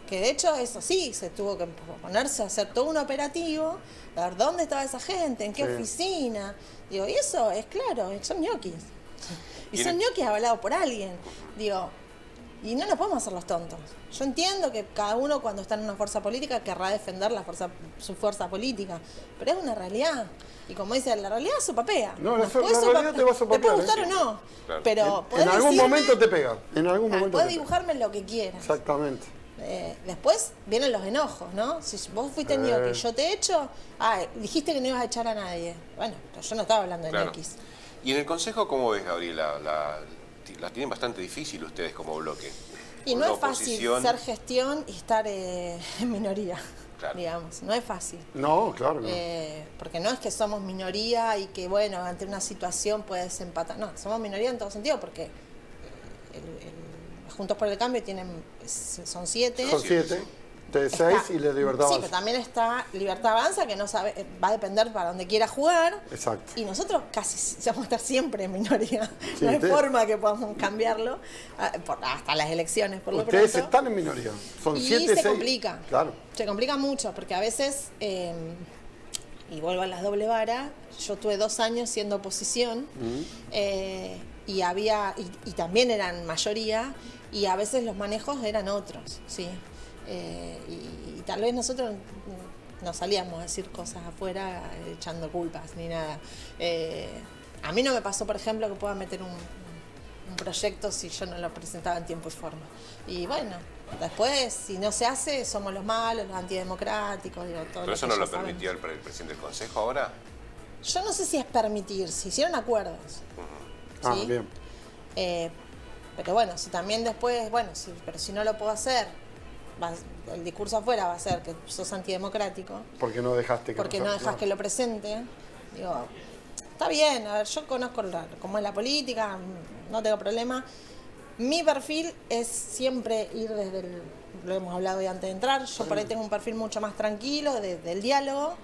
Que de hecho eso sí, se tuvo que ponerse a hacer todo un operativo, a ver dónde estaba esa gente, en qué Sí. oficina. Digo, y eso es claro, son ñoquis. Y Y son en- ñoquis avalados por alguien. Digo, y no nos podemos hacer los tontos. Yo entiendo que cada uno cuando está en una fuerza política querrá defender su fuerza política, pero es una realidad. Y como dice, la realidad sopapea. No, la Después realidad te va a te sopapear, puede gustar ¿eh? o no, Claro. pero En podés algún decirme- momento te pega. En algún momento podés te pega. dibujarme lo que quieras. Exactamente. Después vienen los enojos, ¿no? Si vos fuiste ñoqui, yo te echo, dijiste que no ibas a echar a nadie. Bueno, pero yo no estaba hablando de Claro. ñoquis. Y en el Consejo, ¿cómo ves, Gabriela? La tienen bastante difícil ustedes como bloque. Y Con no una es fácil oposición- ser gestión y estar en minoría, Claro. digamos. No es fácil. No, claro que no. Porque no es que somos minoría y que, bueno, ante una situación puedes empatar. No, somos minoría en todo sentido porque Juntos por el Cambio son 7. Son 7, de 6 y la Libertad Sí, Avanza. pero también está Libertad Avanza, que no sabe, va a depender para donde quiera jugar. Exacto. Y nosotros casi vamos a estar siempre en minoría. Sí, no hay ustedes- forma que podamos cambiarlo hasta las elecciones, por lo Ustedes pronto. están en minoría. Son Y 7, se 6. complica. Claro. Se complica mucho porque a veces, y vuelvo a las doble vara, yo tuve 2 años siendo oposición y también eran mayoría y a veces los manejos eran otros, ¿sí? Y tal vez nosotros no salíamos a decir cosas afuera echando culpas ni nada. A mí no me pasó, por ejemplo, que pueda meter un proyecto si yo no lo presentaba en tiempo y forma. Y bueno, después, si no se hace, somos los malos, los antidemocráticos, digo, todo ¿Pero eso que no ya lo sabemos. permitió el presidente del Consejo ahora? Yo no sé si es permitir, se hicieron acuerdos. Ah, ¿sí? bien. Pero bueno, si también después, pero si no lo puedo hacer, el discurso afuera va a ser que sos antidemocrático, Porque no dejaste que porque no dejas que lo presente. Digo, está bien, a ver, yo conozco cómo es la política, no tengo problema. Mi perfil es siempre ir lo hemos hablado hoy antes de entrar, yo por ahí tengo un perfil mucho más tranquilo, del diálogo,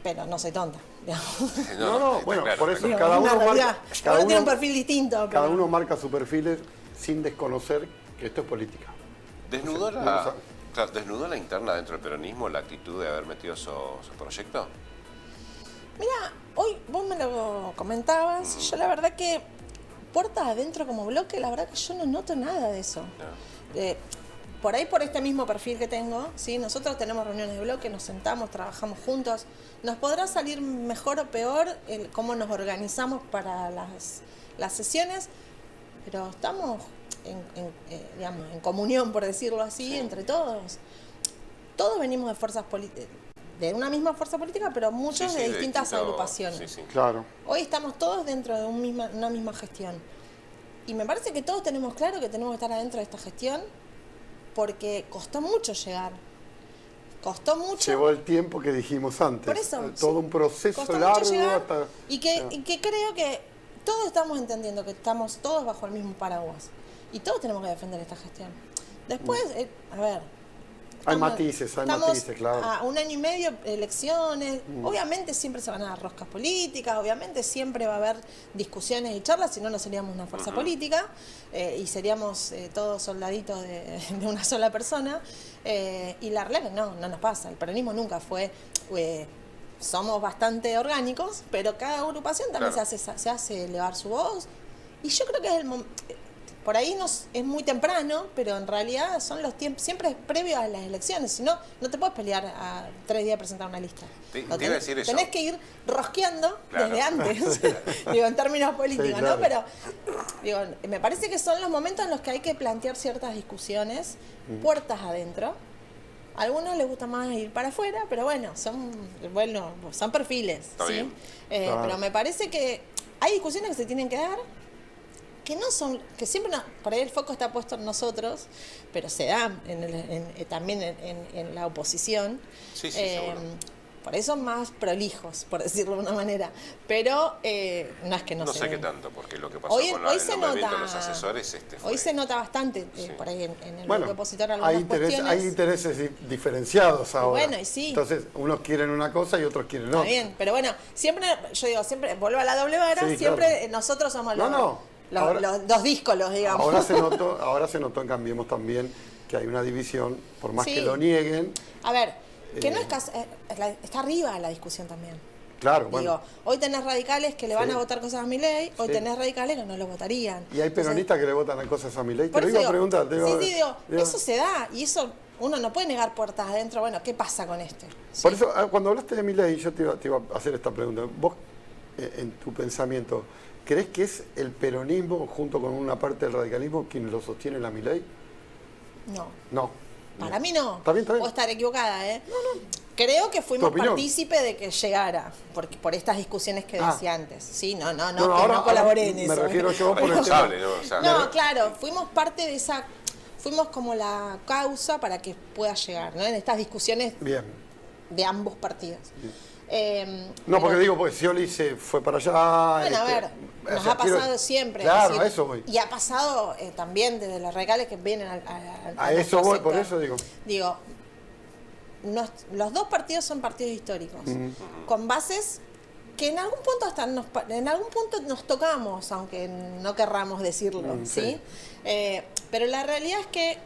pero no soy tonta. Digamos. No, bueno, claro, por eso Digo, cada es una uno realidad. marca. Cada Uno tiene un uno, perfil distinto. cada pero- uno marca su perfil sin desconocer que esto es política. ¿Desnudó O sea, ¿desnudó la interna dentro del peronismo la actitud de haber metido su proyecto? Mira, hoy vos me lo comentabas, yo la verdad que puertas adentro como bloque, la verdad que yo no noto nada de eso. No. Por ahí, por este mismo perfil que tengo, ¿sí? Nosotros tenemos reuniones de bloque, nos sentamos, trabajamos juntos. Nos podrá salir mejor o peor cómo nos organizamos para las sesiones, pero estamos digamos, en comunión, por decirlo así, entre todos. Todos venimos de fuerzas políticas, de una misma fuerza política, pero muchos de distintas agrupaciones. Sí, sí. Claro. Hoy estamos todos dentro de una misma gestión. Y me parece que todos tenemos claro que tenemos que estar adentro de esta gestión porque costó mucho llegar. Costó mucho. Llevó el tiempo que dijimos antes. Por eso, todo sí. un proceso Costó largo mucho llegar, hasta... y que creo que todos estamos entendiendo que estamos todos bajo el mismo paraguas. Y todos tenemos que defender esta gestión. Después, a ver... Hay matices, claro. A 1 año y medio, elecciones. Obviamente siempre se van a dar roscas políticas, obviamente siempre va a haber discusiones y charlas, si no, no seríamos una fuerza política y seríamos todos soldaditos de una sola persona. Y la realidad es que no nos pasa. El peronismo nunca fue... somos bastante orgánicos, pero cada agrupación también se hace elevar su voz. Y yo creo que es el momento... Por ahí es muy temprano, pero en realidad son los tiempos, siempre es previo a las elecciones, si no, no te puedes pelear a 3 días de presentar una lista. Te iba a decir eso. Tenés que ir rosqueando Claro. desde antes, digo, en términos políticos, Sí, claro. ¿no? Pero digo, me parece que son los momentos en los que hay que plantear ciertas discusiones, puertas adentro. A algunos les gusta más ir para afuera, pero bueno, son perfiles, Está ¿sí? bien. Claro. Pero me parece que hay discusiones que se tienen que dar, que no son, que siempre por ahí el foco está puesto en nosotros, pero se dan también en la oposición. Sí, seguro. Por ahí son más prolijos, por decirlo de una manera. Pero no es que no, No se sé qué den. tanto, porque lo que pasó Hoy, con hoy el se nombramiento nota, de los asesores fue... hoy se nota bastante Sí. por ahí en el Bueno, bloque opositor algunas cuestiones. hay intereses diferenciados ahora. Bueno, y sí. Entonces, unos quieren una cosa y otros quieren Está otra. bien, pero bueno, siempre, yo digo, siempre vuelvo a la doble vara, Sí, siempre claro. nosotros somos Ahora- los díscolos, digamos. Ahora se notó en Cambiemos también que hay una división, por más Sí. que lo nieguen. A ver, que no es está arriba la discusión también. Claro, bueno. Digo, hoy tenés radicales que le van Sí. a votar cosas a Milei, hoy Sí. tenés radicales que no lo votarían. Y hay peronistas que le votan a cosas a Milei. Te Por lo eso iba a digo, preguntar. digo, eso se da y eso uno no puede negar puertas adentro. Bueno, ¿qué pasa con este? Por Sí. eso, cuando hablaste de Milei, yo te iba a hacer esta pregunta. Vos, en tu pensamiento, ¿crees que es el peronismo, junto con una parte del radicalismo, quien lo sostiene la Milei? No. No. Para mí no. Está bien, está bien. Puedo estar equivocada, ¿eh? Creo que fuimos opinión. partícipes de que llegara, por estas discusiones que Ah. decía antes. Sí, no, que ahora- no colaboré ahora en eso. me refiero yo por el Pero- tema- Responsable, ¿no? O sea, No, claro, fuimos parte de esa, fuimos como la causa para que pueda llegar, ¿no? En estas discusiones Bien. de ambos partidos. No, Pero- porque digo, pues Scioli se fue para allá. Bueno, a ver, o nos sea, ha pasado quiero- siempre. Claro, es a eso voy. Y ha pasado también desde los regales que vienen A eso nuestro voy, por sector. eso digo. Digo, los dos partidos son partidos históricos, con bases que en algún punto nos tocamos, aunque no querramos decirlo, ¿sí? sí. Pero la realidad es que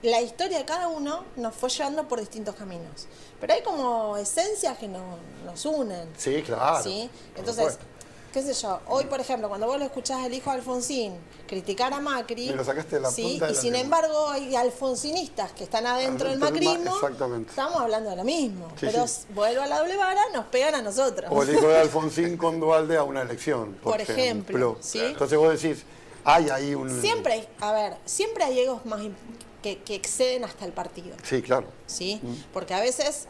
la historia de cada uno nos fue llevando por distintos caminos. Pero hay como esencias que nos unen. Sí, claro. ¿Sí? por Entonces, supuesto. qué sé yo, hoy por ejemplo, cuando vos lo escuchás al hijo de Alfonsín criticar a Macri, Me lo sacaste de la ¿sí? punta de Y la sin lengua. embargo hay alfonsinistas que están adentro del Adentro del macrismo, exactamente. estamos hablando de lo mismo, Sí, pero sí. vuelvo a la doble vara, nos pegan a nosotros. O el hijo de Alfonsín con Dualde a una elección, por, Por ejemplo, ¿sí? Entonces vos decís, hay ahí un... Siempre hay egos más que exceden hasta el partido, Sí, claro. ¿sí? Porque a veces,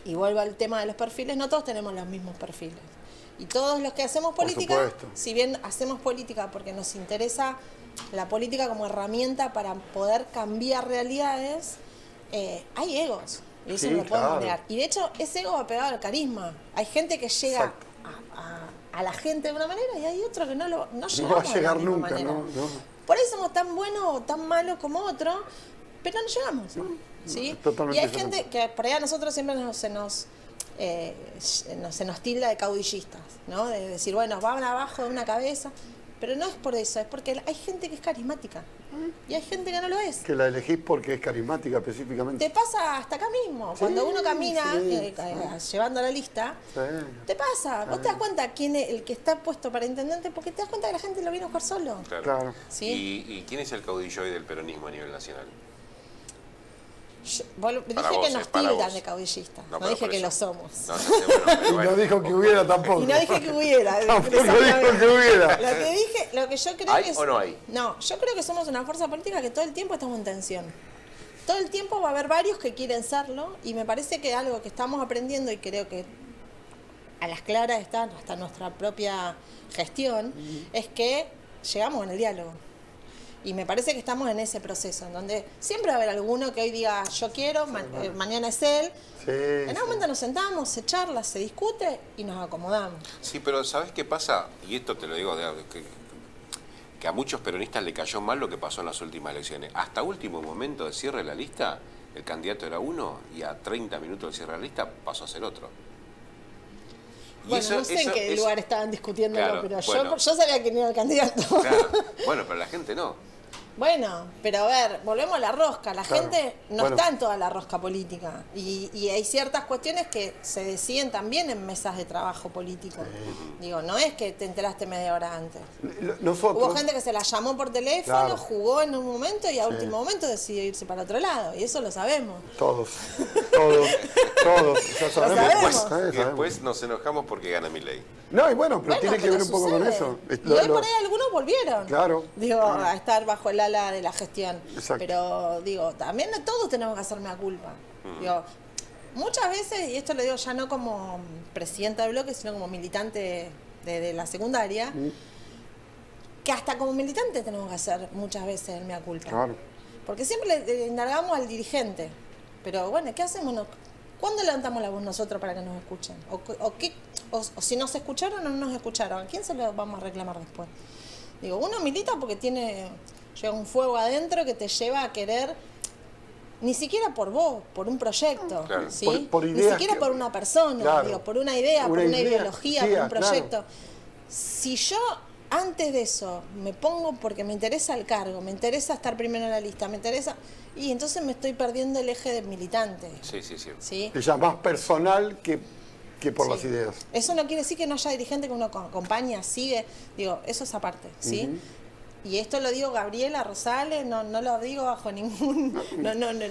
y vuelvo al tema de los perfiles, no todos tenemos los mismos perfiles. Y todos los que hacemos Por política, supuesto. si bien hacemos política porque nos interesa la política como herramienta para poder cambiar realidades, hay egos. Y eso Sí, no lo podemos claro. negar. Y de hecho, ese ego va pegado al carisma. Hay gente que llega Exacto. a la gente de una manera y hay otro que no No llegamos va a de la llegar misma nunca, manera. ¿no? Por ahí somos tan buenos o tan malos como otro, pero no llegamos. ¿Sí? totalmente Y hay diferente. gente que por ahí a nosotros siempre se nos tilda de caudillistas, ¿no? De decir, bueno, van abajo de una cabeza. Pero no es por eso, es porque hay gente que es carismática y hay gente que no lo es. Que la elegís porque es carismática específicamente. Te pasa hasta acá mismo, cuando uno camina sí, llevando la lista, Sí. te pasa. Vos te das cuenta quién es el que está puesto para intendente porque te das cuenta que la gente lo viene a jugar solo. Claro. ¿Sí? ¿Y quién es el caudillo hoy del peronismo a nivel nacional? Dije Para vos, que nos para tildan vos. de caudillistas, no, pero dije por que eso. lo somos. No, ya sé, bueno, pero Y bueno. no dijo que hubiera tampoco. Y no dije que hubiera. Tampoco dijo exactamente. que hubiera. Lo que yo creo ¿Hay que es, o no hay? No, yo creo que somos una fuerza política que todo el tiempo estamos en tensión. Todo el tiempo va a haber varios que quieren serlo y me parece que algo que estamos aprendiendo y creo que a las claras está hasta nuestra propia gestión, es que llegamos en el diálogo. Y me parece que estamos en ese proceso, en donde siempre va a haber alguno que hoy diga yo quiero, mañana es él. Sí, En algún momento nos sentamos, se charla, se discute y nos acomodamos. Sí, pero ¿sabes qué pasa? Y esto te lo digo que a muchos peronistas le cayó mal lo que pasó en las últimas elecciones. Hasta último momento de cierre de la lista, el candidato era uno y a 30 minutos del cierre de la lista pasó a ser otro. Y Bueno, no sé en qué lugar estaban discutiéndolo, Claro, pero bueno. yo sabía quién era el candidato. Claro, bueno, pero la gente no. Bueno, pero a ver, volvemos a la rosca. La Claro. gente no Bueno. está en toda la rosca política. Y hay ciertas cuestiones que se deciden también en mesas de trabajo político. Digo, no es que te enteraste media hora antes. Nosotros, Hubo gente que se la llamó por teléfono, Claro. jugó en un momento y a Sí. último momento decidió irse para otro lado. Y eso lo sabemos. todos, ya sabemos. sabemos. Sabemos. Y después nos enojamos porque gana Milei. No, y bueno, pero Bueno, tiene que pero ver un poco con sucede. eso. Y hoy por ahí algunos volvieron. Claro. Digo, a estar bajo el ala de la gestión. Exacto. Pero digo, también todos tenemos que hacerme la culpa. Digo, muchas veces, y esto lo digo ya no como presidenta del bloque, sino como militante de la secundaria, que hasta como militante tenemos que hacer muchas veces el mea culpa. Claro. Porque siempre le indagamos al dirigente. Pero bueno, ¿qué hacemos? ¿Cuándo levantamos la voz nosotros para que nos escuchen? ¿O si nos escucharon o no nos escucharon? ¿A quién se lo vamos a reclamar después? Digo, uno milita porque lleva un fuego adentro que te lleva a querer, ni siquiera por vos, por un proyecto, Claro. ¿sí? Por Ni ideas siquiera que- por una persona, Claro. digo, por una idea, por una ideología, por un claro. proyecto. Si yo antes de eso me pongo porque me interesa el cargo, me interesa estar primero en la lista, me interesa, y entonces me estoy perdiendo el eje de militante. Sí, sí, sí. ¿Sí? Es ya más personal que por Sí. las ideas. Eso no quiere decir que no haya dirigente que uno acompaña, sigue, digo, eso es aparte, ¿sí? Y esto lo digo Gabriela Rosales, no lo digo bajo ningún,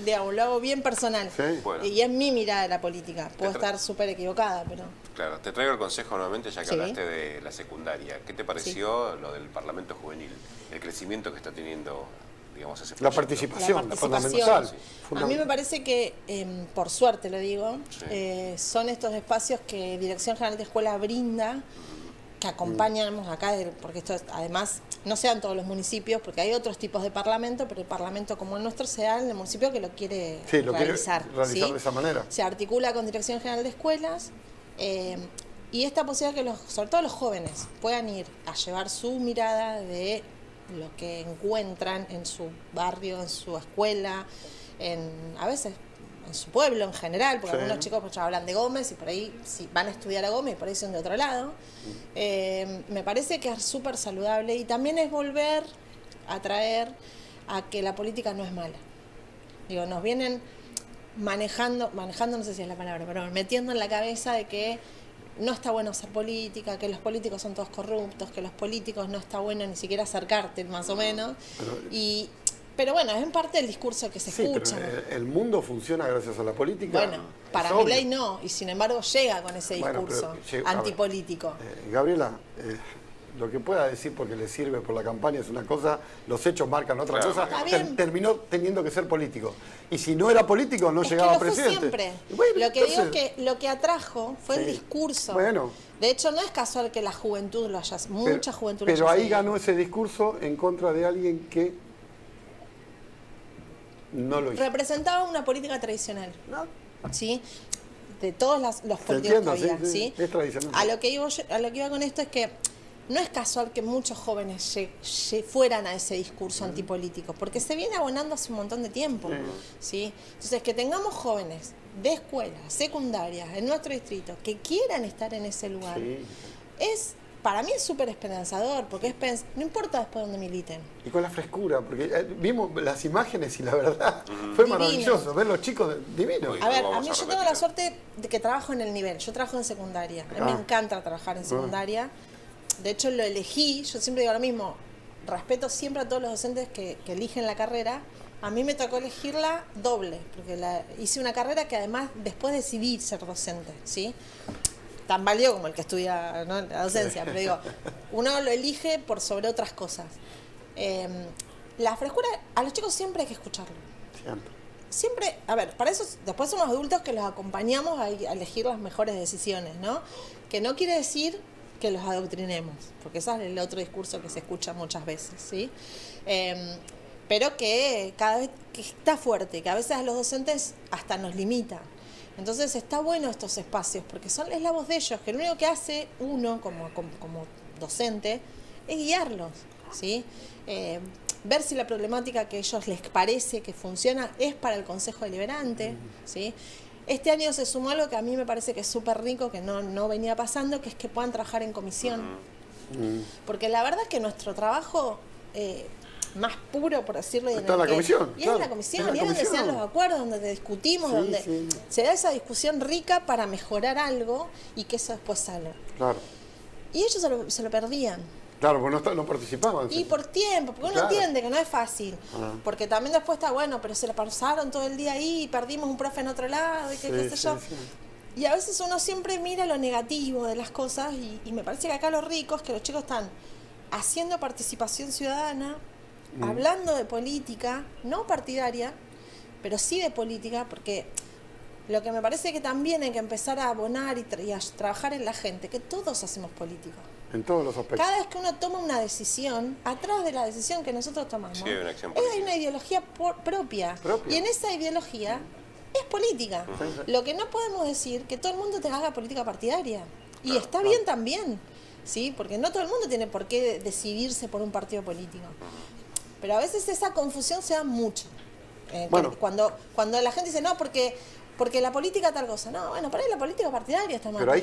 digamos, lo hago bien personal. Sí. Bueno. Y es mi mirada de la política, puedo Te tra- estar súper equivocada, pero... Claro, te traigo el consejo nuevamente ya que Sí. hablaste de la secundaria. ¿Qué te pareció lo del Parlamento Juvenil? El crecimiento que está teniendo, digamos, ese La proyecto. participación, La la participación. fundamental. A mí me parece que, por suerte lo digo, Sí. son estos espacios que Dirección General de Escuela brinda, que acompañamos acá, porque esto además no se da en todos los municipios, porque hay otros tipos de parlamento, pero el parlamento como el nuestro se da en el municipio que lo quiere Sí, lo quiere realizar. realizar ¿sí? de esa manera. Se articula con Dirección General de Escuelas y esta posibilidad que sobre todo los jóvenes puedan ir a llevar su mirada de lo que encuentran en su barrio, en su escuela, a veces en su pueblo en general, porque Sí. algunos chicos pues, ya hablan de Gómez y por ahí si van a estudiar a Gómez y por ahí son de otro lado. Me parece que es súper saludable y también es volver a traer a que la política no es mala. Digo, nos vienen manejando no sé si es la palabra, pero metiendo en la cabeza de que no está bueno hacer política, que los políticos son todos corruptos, que los políticos no está bueno ni siquiera acercarte, más o menos. Pero bueno, es en parte del discurso que se Sí, pero escucha. el mundo funciona gracias a la política. Bueno, para es mi obvio. ley no, y sin embargo llega con ese Bueno, discurso pero a ver, antipolítico. Gabriela, lo que pueda decir porque le sirve por la campaña es una cosa, los hechos marcan otra Claro, cosa. está bien. Terminó teniendo que ser político. Y si no era político, no Es llegaba que a lo fue presidente. siempre. Y bueno, Lo que digo es entonces, que lo que atrajo fue el Sí. discurso. Bueno. De hecho, no es casual que la juventud lo haya, mucha juventud lo pero haya ahí seguido. ganó ese discurso en contra de alguien que no lo hizo. Representaba una política tradicional, ¿No? ¿sí? De todos los Te políticos entiendo, que había, sí, ¿sí? sí, es tradicional. A lo que iba con esto es que no es casual que muchos jóvenes fueran a ese discurso antipolítico, porque se viene abonando hace un montón de tiempo, ¿sí? Entonces, que tengamos jóvenes de escuelas secundarias en nuestro distrito que quieran estar en ese lugar, Sí. para mí es súper esperanzador, porque no importa después dónde militen. Y con la frescura, porque vimos las imágenes y la verdad fue Divino. maravilloso ver los chicos divinos. Uy. A ver, Lo a vamos mí a yo tengo repetir. la suerte de que trabajo en el nivel. Yo trabajo en secundaria. A mí me Ah. encanta trabajar en secundaria. De hecho, lo elegí. Yo siempre digo lo mismo. Respeto siempre a todos los docentes que eligen la carrera. A mí me tocó elegirla doble, porque hice una carrera que además después decidí ser docente, ¿sí? Tan válido como el que estudia, ¿no?, la docencia, pero digo, uno lo elige por sobre otras cosas. La frescura, a los chicos siempre hay que escucharlo. Siempre. Siempre, a ver, para eso después somos adultos que los acompañamos a elegir las mejores decisiones, ¿no? Que no quiere decir que los adoctrinemos, porque ese es el otro discurso que se escucha muchas veces, ¿sí? Pero que cada vez que está fuerte, que a veces a los docentes hasta nos limita. Entonces está bueno estos espacios, porque es la voz de ellos, que lo único que hace uno como docente es guiarlos, ¿sí? Ver si la problemática que a ellos les parece que funciona es para el Consejo Deliberante, ¿sí? Este año se sumó algo que a mí me parece que es súper rico, que no venía pasando, que es que puedan trabajar en comisión. Porque la verdad es que nuestro trabajo más puro, por decirlo, está en la comisión. Y es en la comisión, y es donde se dan los acuerdos, donde discutimos, donde se da esa discusión rica para mejorar algo y que eso después sale. Claro. Y ellos se lo perdían. Claro, porque no participaban. Y por tiempo, porque uno entiende que no es fácil. Porque también después está bueno, pero se la pasaron todo el día ahí y perdimos un profe en otro lado y qué sé yo. Y a veces uno siempre mira lo negativo de las cosas y me parece que acá lo rico es que los chicos están haciendo participación ciudadana, hablando de política, no partidaria, pero sí de política, porque lo que me parece que también hay que empezar a abonar y a trabajar en la gente, que todos hacemos política. En todos los aspectos. Cada vez que uno toma una decisión, atrás de la decisión que nosotros tomamos, hay una ideología propia. Y en esa ideología es política. Lo que no podemos decir que todo el mundo te haga política partidaria. Y está bien también, ¿sí? Porque no todo el mundo tiene por qué decidirse por un partido político. Pero a veces esa confusión se da mucho. Cuando la gente dice, no, porque la política tal cosa. No, bueno, para ahí la política partidaria está mal. Pero hay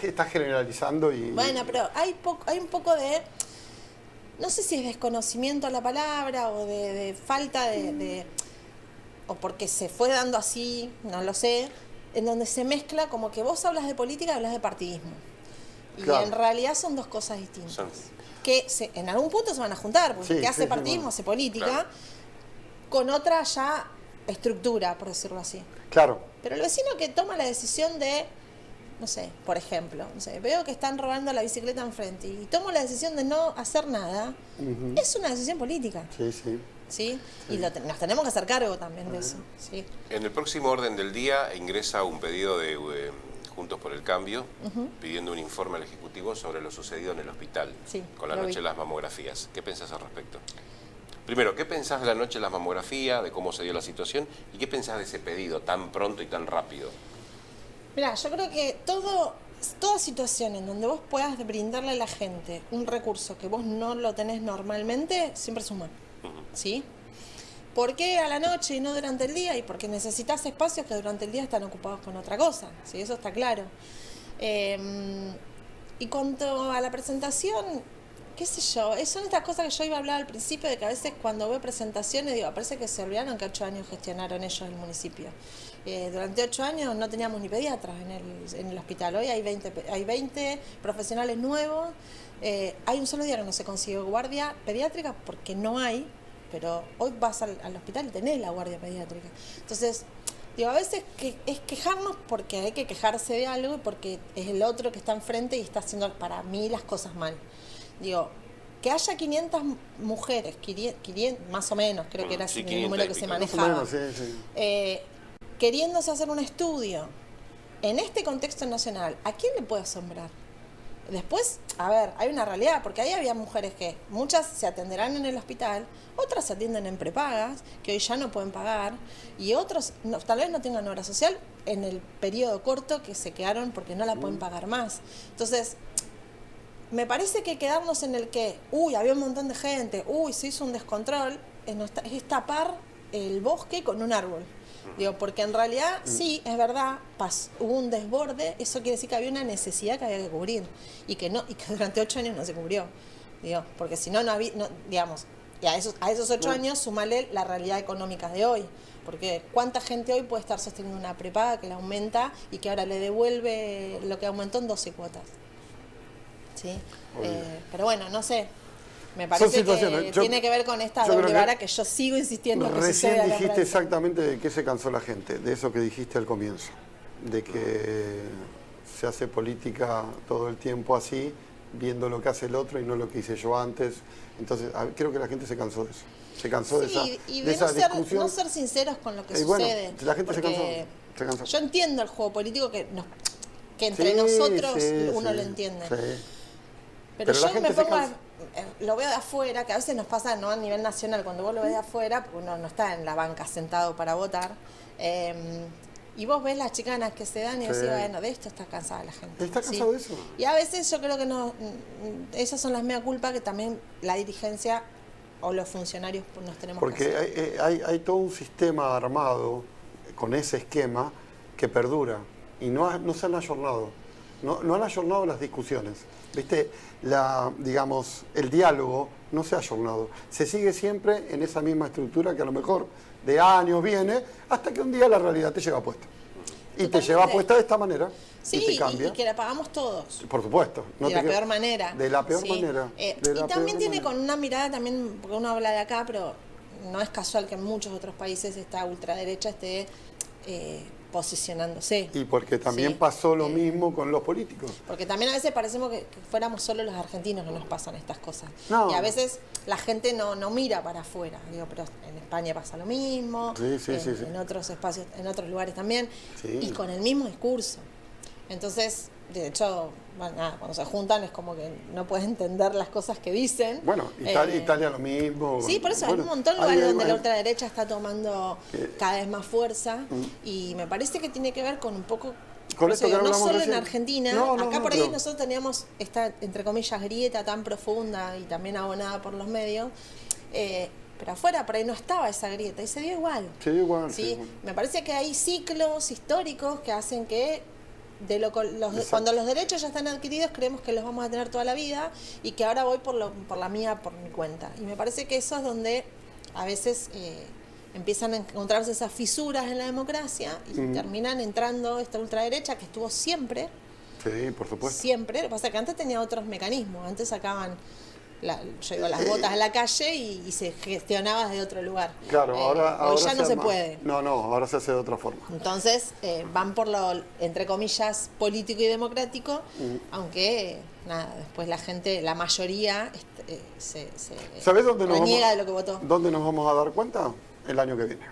está generalizando y... Bueno, pero hay un poco de... No sé si es desconocimiento la palabra o de falta de o porque se fue dando así, no lo sé, en donde se mezcla como que vos hablas de política y hablas de partidismo. Y en realidad son dos cosas distintas. Que en algún punto se van a juntar, porque el que hace partidismo hace política, con otra ya estructura, por decirlo así. Claro. Pero el vecino que toma la decisión de, no sé, por ejemplo, veo que están robando la bicicleta enfrente y tomo la decisión de no hacer nada, es una decisión política. ¿Sí? Y nos tenemos que hacer cargo también de eso. ¿Sí? En el próximo orden del día ingresa un pedido de Juntos por el Cambio, pidiendo un informe al Ejecutivo sobre lo sucedido en el hospital con la noche de las mamografías. ¿Qué pensás al respecto? Primero, ¿qué pensás de la noche de las mamografías, de cómo se dio la situación? ¿Y qué pensás de ese pedido tan pronto y tan rápido? Mirá, yo creo que toda situación en donde vos puedas brindarle a la gente un recurso que vos no lo tenés normalmente, siempre suma. ¿Sí? ¿Por qué a la noche y no durante el día? Y porque necesitas espacios que durante el día están ocupados con otra cosa. ¿Sí? Eso está claro. Y cuanto a la presentación, qué sé yo, son estas cosas que yo iba a hablar al principio, de que a veces cuando veo presentaciones digo, parece que se olvidaron que 8 años gestionaron ellos el municipio. Durante 8 años no teníamos ni pediatras en el hospital. Hoy hay 20 profesionales nuevos. Hay un solo día que no se consiguió guardia pediátrica porque no hay, pero hoy vas al hospital y tenés la guardia pediátrica. Entonces, digo, a veces es quejarnos porque hay que quejarse de algo y porque es el otro que está enfrente y está haciendo para mí las cosas mal. Digo, que haya 500 mujeres, 500, más o menos, creo que era el número que se manejaba, queriéndose hacer un estudio en este contexto nacional, ¿a quién le puede asombrar? Después, a ver, hay una realidad, porque ahí había mujeres que muchas se atenderán en el hospital, otras se atienden en prepagas, que hoy ya no pueden pagar, y otros tal vez no tengan obra social en el periodo corto que se quedaron porque no la pueden pagar más. Entonces, me parece que quedarnos en el que, había un montón de gente, se hizo un descontrol, es tapar el bosque con un árbol. Digo, porque en realidad sí, es verdad, hubo un desborde, eso quiere decir que había una necesidad que había que cubrir y que durante 8 años no se cubrió. Digo, porque si no había, digamos, y a esos 8 años sumale la realidad económica de hoy. Porque cuánta gente hoy puede estar sosteniendo una prepaga que la aumenta y que ahora le devuelve lo que aumentó en 12 cuotas. ¿Sí? Pero bueno, no sé. Me parece que tiene que ver con esta doble vara que yo sigo insistiendo que recién dijiste exactamente de qué se cansó la gente, de eso que dijiste al comienzo, de que se hace política todo el tiempo así, viendo lo que hace el otro y no lo que hice yo antes. Entonces, creo que la gente se cansó de eso. Se cansó de esa discusión. No ser sinceros con lo que sucede. La gente se cansó. Yo entiendo el juego político que entre nosotros uno lo entiende. Pero Pero la yo gente me se pongo, cansa. lo veo de afuera, que a veces nos pasa no a nivel nacional, cuando vos lo ves de afuera, porque uno no está en la banca sentado para votar, y vos ves las chicanas que se dan y Sí. decís, bueno, de esto está cansada la gente. ¿Está cansado de eso? Y a veces yo creo que no, esas son las mea culpa que también la dirigencia o los funcionarios nos tenemos que Porque hacer. hay todo un sistema armado con ese esquema que perdura y no se han ayornado. No han ayornado las discusiones. ¿Viste? Digamos, el diálogo no se ha ayornado. Se sigue siempre en esa misma estructura que a lo mejor de años viene hasta que un día la realidad te lleva puesta. Y te Totalmente. lleva puesta de esta manera Sí, y te cambia. y que la pagamos todos. Por supuesto. De la peor manera. De la peor Sí. manera. Y de la también peor tiene manera. con una mirada también, porque uno habla de acá, pero no es casual que en muchos otros países esta ultraderecha esté posicionándose. Y porque también Sí. pasó lo mismo con los políticos. Porque también a veces parecemos que fuéramos solo los argentinos que nos pasan estas cosas. No. Y a veces la gente no mira para afuera. Digo, pero en España pasa lo mismo, Sí, sí, en, sí, sí. en otros espacios, en otros lugares también, Sí. y con el mismo discurso. Entonces, de hecho, bueno, nada, cuando se juntan es como que no puedes entender las cosas que dicen. Bueno, Italia lo mismo. Sí, por eso Bueno, hay un montón de hay- lugares donde hay- la ultraderecha está tomando cada vez más fuerza Mm. y me parece que tiene que ver con un poco, Con por esto eso que digo, no hablamos solo recién. en Argentina, No, acá por ahí pero- nosotros teníamos esta, entre comillas, grieta tan profunda y también abonada por los medios, pero afuera por ahí no estaba esa grieta y se dio igual. Sí, igual. ¿Sí? sí, igual. Me parece que hay ciclos históricos que hacen que Exacto. cuando los derechos ya están adquiridos creemos que los vamos a tener toda la vida y que ahora voy por la mía, por mi cuenta. Y me parece que eso es donde a veces empiezan a encontrarse esas fisuras en la democracia y terminan entrando esta ultraderecha que estuvo siempre, Sí, por supuesto. siempre. Lo que pasa es que antes tenía otros mecanismos, antes sacaban las botas a la calle y se gestionaba desde otro lugar. Claro, ahora hoy ya no se arma- puede. No, ahora se hace de otra forma. Entonces van por lo, entre comillas, político y democrático, aunque nada, después la gente, la mayoría, se ¿Sabés dónde nos reniega vamos, de lo que votó. dónde nos vamos a dar cuenta? El año que viene.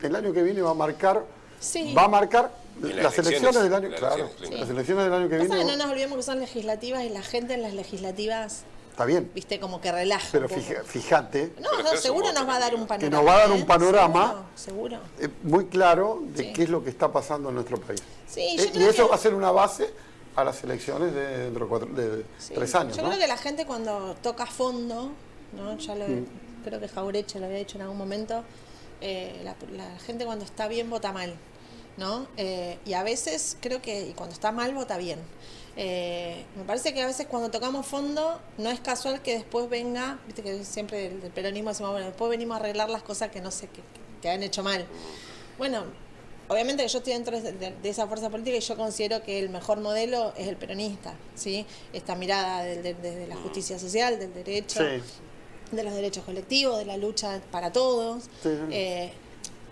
El año que viene va a marcar, Sí. va a marcar En las las elecciones del año, las claro, elecciones, sí. las elecciones del año que Pasa viene. que no nos olvidemos que son legislativas y la gente en las legislativas, Está bien, viste, como que relaja. pero un poco. fíjate No, Pero no, eso seguro es nos va a dar un que panorama. nos va a dar un panorama. Seguro. Muy claro de Sí. qué es lo que está pasando en nuestro país. Sí, yo Y creo eso que- va a ser una base a las elecciones de dentro de Sí. 3 años. Yo ¿no? creo que la gente cuando toca fondo, ¿no? Ya lo Mm. creo que Jaureche lo había dicho en algún momento, la gente cuando está bien vota mal, ¿no? Y a veces creo que y cuando está mal vota bien. Me parece que a veces cuando tocamos fondo no es casual que después venga, viste que siempre del peronismo decimos, bueno, después venimos a arreglar las cosas que no sé, que han hecho mal. Bueno, obviamente que yo estoy dentro de esa fuerza política y yo considero que el mejor modelo es el peronista, ¿sí? Esta mirada de la justicia social, del derecho, Sí. de los derechos colectivos, de la lucha para todos. Sí.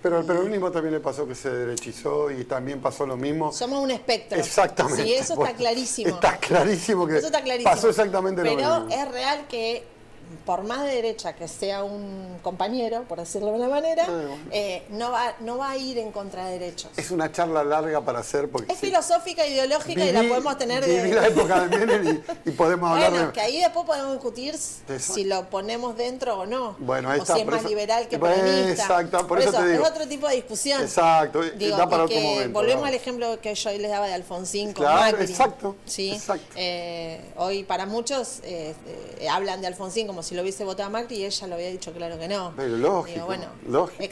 Pero al peronismo también le pasó que se derechizó y también pasó lo mismo. Somos un espectro. Exactamente. Sí, eso Bueno, está clarísimo. Está clarísimo que Eso está clarísimo. pasó exactamente lo Pero mismo. es real que por más de derecha que sea un compañero, por decirlo de una manera, no va a ir en contra de derechos. Es una charla larga para hacer porque Es filosófica, ideológica y la podemos tener viví la época de Menem y podemos hablar Bueno, de... que ahí después podemos discutir Eso. si lo ponemos dentro o no. Bueno, ahí o está, si es por más eso- liberal que Pues, peronista. exacto, por eso te digo. Es otro tipo de discusión. Exacto, Digo, da para y otro que momento. volvemos ¿no? al ejemplo que yo hoy les daba de Alfonsín con Claro, Macri. exacto, ¿Sí? exacto. Hoy para muchos hablan de Alfonsín como si lo hubiese votado a Macri y ella lo había dicho claro que no. Pero lógico, Digo, bueno, lógico.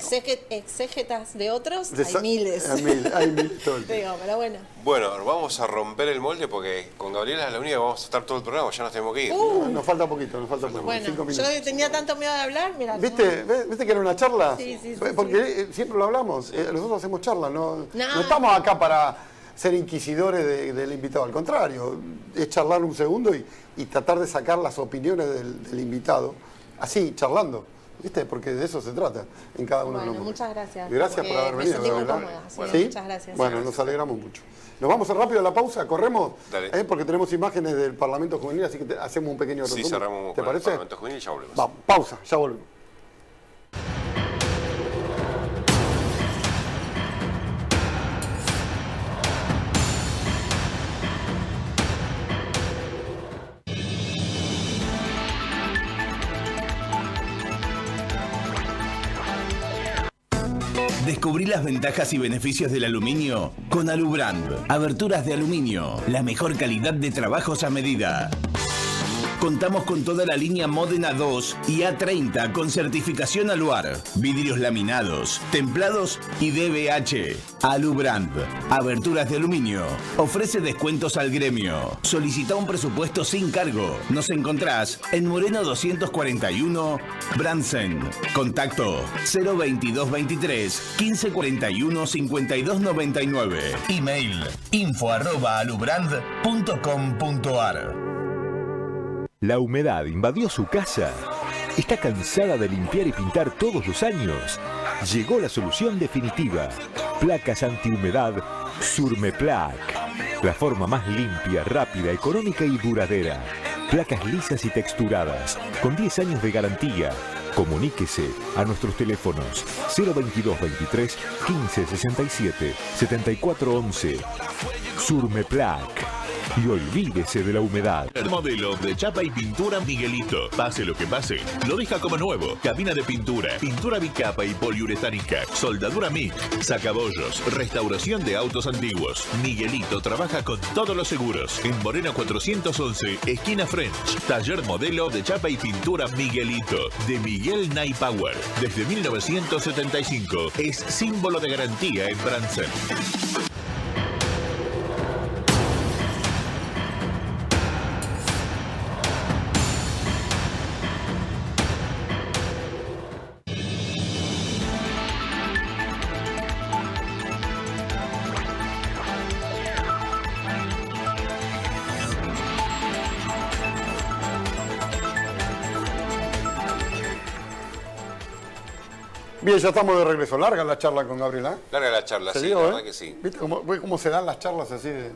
exégetas de otros hay miles. Hay miles todo el tiempo. Digo, pero bueno. Bueno, vamos a romper el molde porque con Gabriela es la única que vamos a estar todo el programa, ya nos tenemos que ir. Nos falta poquito, nos falta poco, Bueno, 5 yo minutos. tenía tanto miedo de hablar, mira. ¿Viste? ¿Viste que era una charla? Sí, sí, sí, Porque siempre lo hablamos, nosotros hacemos charlas, no No. estamos acá para ser inquisidores del invitado, al contrario, es charlar un segundo y tratar de sacar las opiniones del invitado, así, charlando, ¿viste? Porque de eso se trata en cada uno de Bueno, los momentos. muchas gracias. Gracias por haber Me venido. sentí muy ¿verdad? cómoda, sí, Bueno. ¿Sí? muchas gracias. Bueno, nos alegramos mucho. Nos vamos a rápido a la pausa, corremos, Dale. porque tenemos imágenes del Parlamento Juvenil, así que hacemos un pequeño Sí, resumen. cerramos ¿Te con el parece? Parlamento Juvenil y ya volvemos. Vamos, pausa, ya volvemos. Descubrí las ventajas y beneficios del aluminio con Alubrand. Aberturas de aluminio, la mejor calidad de trabajos a medida. Contamos con toda la línea Modena 2 y A30 con certificación Aluar. Vidrios laminados, templados y DBH. Alubrand. Aberturas de aluminio. Ofrece descuentos al gremio. Solicita un presupuesto sin cargo. Nos encontrás en Moreno 241, Brandsen. Contacto 02223 1541 5299. Email info@alubrand.com.ar. La humedad invadió su casa. ¿Está cansada de limpiar y pintar todos los años? Llegó la solución definitiva. Placas antihumedad Surmeplac. La forma más limpia, rápida, económica y duradera. Placas lisas y texturadas, con 10 años de garantía. Comuníquese a nuestros teléfonos 022 23 15 67 74 11. Surmeplac. Y olvídese de la humedad. El modelo de chapa y pintura Miguelito. Pase lo que pase, lo deja como nuevo. Cabina de pintura, pintura bicapa y poliuretánica, soldadura MIG, sacabollos, restauración de autos antiguos. Miguelito trabaja con todos los seguros. En Morena 411, esquina French. Taller modelo de chapa y pintura Miguelito, de Miguel Naipower. Desde 1975, es símbolo de garantía en Brandsen. Bien, ya estamos de regreso. Larga la charla con Gabriela. Larga la charla, sí, la verdad que sí. ¿Viste cómo se dan las charlas así de...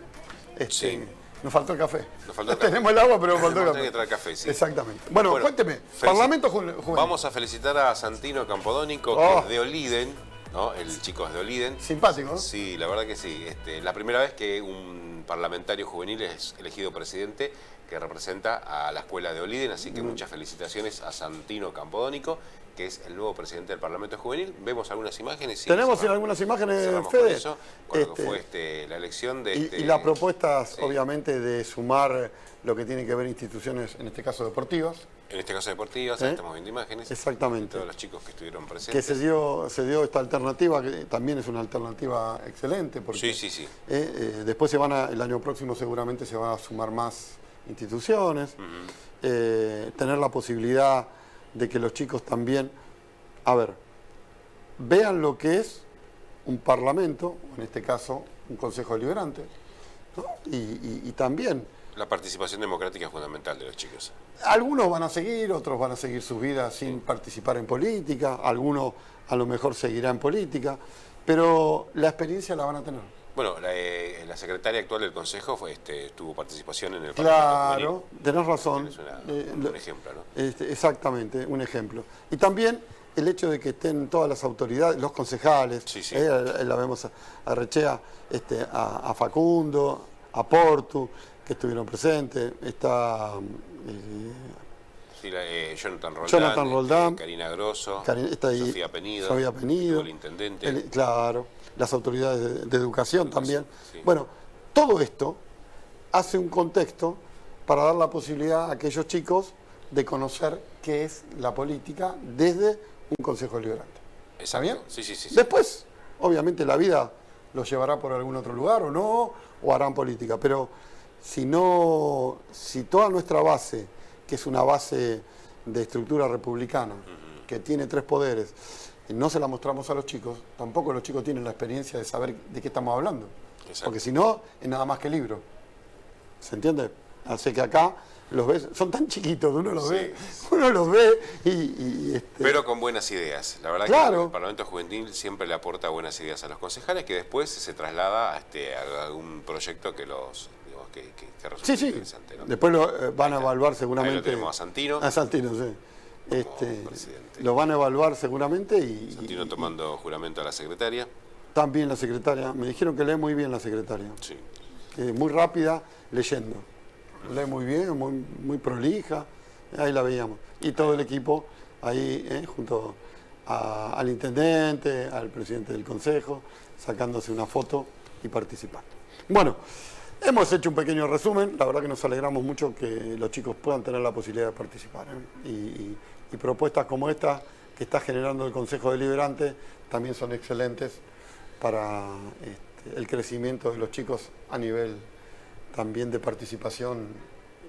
Sí. Nos faltó el café. Nos faltó el café. Tenemos el agua, pero nos faltó el Hay café. que traer café, sí. Exactamente. Bueno, cuénteme. Parlamento Juvenil. Vamos a felicitar a Santino Campodónico, que es de Oliden, ¿no? El chico es de Oliden. Simpático, ¿no? Sí, la verdad que sí. La primera vez que un parlamentario juvenil es elegido presidente que representa a la escuela de Oliden, así que muchas felicitaciones a Santino Campodónico, que es el nuevo presidente del Parlamento Juvenil. Vemos algunas imágenes. Sí, tenemos algunas imágenes, Fede. Con lo que fue la elección de... Y las propuestas, obviamente, de sumar lo que tiene que ver instituciones, en este caso deportivas. En este caso deportivas, estamos viendo imágenes. Exactamente. De todos los chicos que estuvieron presentes. Que se dio esta alternativa, que también es una alternativa excelente. Porque, sí. Después el año próximo seguramente se van a sumar más instituciones. Tener la posibilidad de que los chicos también, vean lo que es un parlamento, en este caso un consejo deliberante, ¿no? Y también... La participación democrática es fundamental de los chicos. Algunos van a seguir, otros van a seguir sus vidas sin participar en política, algunos a lo mejor seguirá en política, pero la experiencia la van a tener. Bueno, la secretaria actual del Consejo tuvo participación en el Parlamento Juvenil. Claro, tenés razón. Es un ejemplo, ¿no? Exactamente, un ejemplo. Y también el hecho de que estén todas las autoridades, los concejales, la vemos a Rechea, a Facundo, a Portu, que estuvieron presentes, está... Jonathan Roldán, Karina Grosso, Sofía Penido, el intendente. Claro, las autoridades de educación también. Sí. Bueno, todo esto hace un contexto para dar la posibilidad a aquellos chicos de conocer qué es la política desde un consejo deliberante. ¿Está bien? Sí. Después, obviamente, la vida los llevará por algún otro lugar o no, o harán política, pero si toda nuestra base, que es una base de estructura republicana, que tiene 3 poderes, no se la mostramos a los chicos, tampoco los chicos tienen la experiencia de saber de qué estamos hablando. Exacto. Porque si no, es nada más que libro. ¿Se entiende? Así que acá los ves, son tan chiquitos, uno los ve y pero con buenas ideas. La verdad que el Parlamento Juvenil siempre le aporta buenas ideas a los concejales, que después se traslada a algún proyecto que los... que resulta interesante, ¿no? Después van a evaluar seguramente. Ahí lo tenemos a Santino. A Santino, sí. Lo van a evaluar seguramente Santino tomando juramento a la secretaria. También la secretaria. Me dijeron que lee muy bien la secretaria. Sí. Muy rápida leyendo. Lee muy bien, muy prolija. Ahí la veíamos. Y todo el equipo ahí junto al intendente, al presidente del consejo, sacándose una foto y participando. Bueno, hemos hecho un pequeño resumen, la verdad que nos alegramos mucho que los chicos puedan tener la posibilidad de participar, ¿eh? Y propuestas como esta que está generando el Consejo Deliberante también son excelentes para el crecimiento de los chicos a nivel también de participación,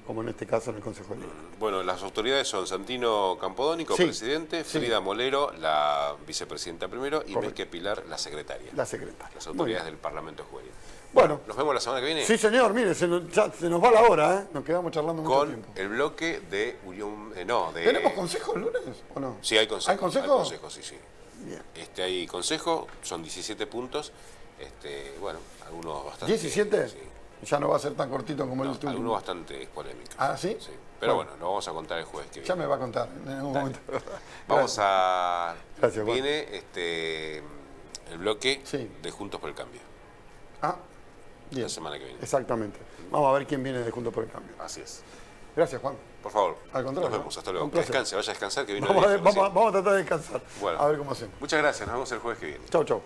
como en este caso en el Consejo Deliberante. Bueno, las autoridades son Santino Campodónico, Sí, presidente, sí. Frida Molero, la vicepresidenta primero, y Meque Pilar, la secretaria. La secretaria. Las Muy autoridades bien. del Parlamento Juvenil. Bueno, Nos vemos la semana que viene sí señor, mire, ya se nos va la hora, ¿eh? Nos quedamos charlando mucho con tiempo. el bloque de Unión... ¿Tenemos consejo el lunes o no? Sí, hay consejo. ¿Hay consejo? Hay consejo, sí, sí. Bien. Hay consejo, son 17 puntos. Bueno, algunos bastante... ¿17? Sí. Ya no va a ser tan cortito como el último. Algunos bastante polémicos. ¿Ah, sí? Sí. Pero Bueno. bueno, lo vamos a contar el jueves que viene. Ya me va a contar en algún momento. Vamos a... Gracias, Juan. Viene el bloque Sí. de Juntos por el Cambio. Ah, bien. La semana que viene. Exactamente. Vamos a ver quién viene de Juntos por el Cambio. Así es. Gracias, Juan. Por favor. Al contrario. Nos vemos. Hasta luego. Un Que placer. descanse, vaya a descansar que vino Vamos de a, viaje vamos, recién. vamos a tratar de descansar. Bueno. A ver cómo hacemos. Muchas gracias. Nos vemos el jueves que viene. Chau, chau.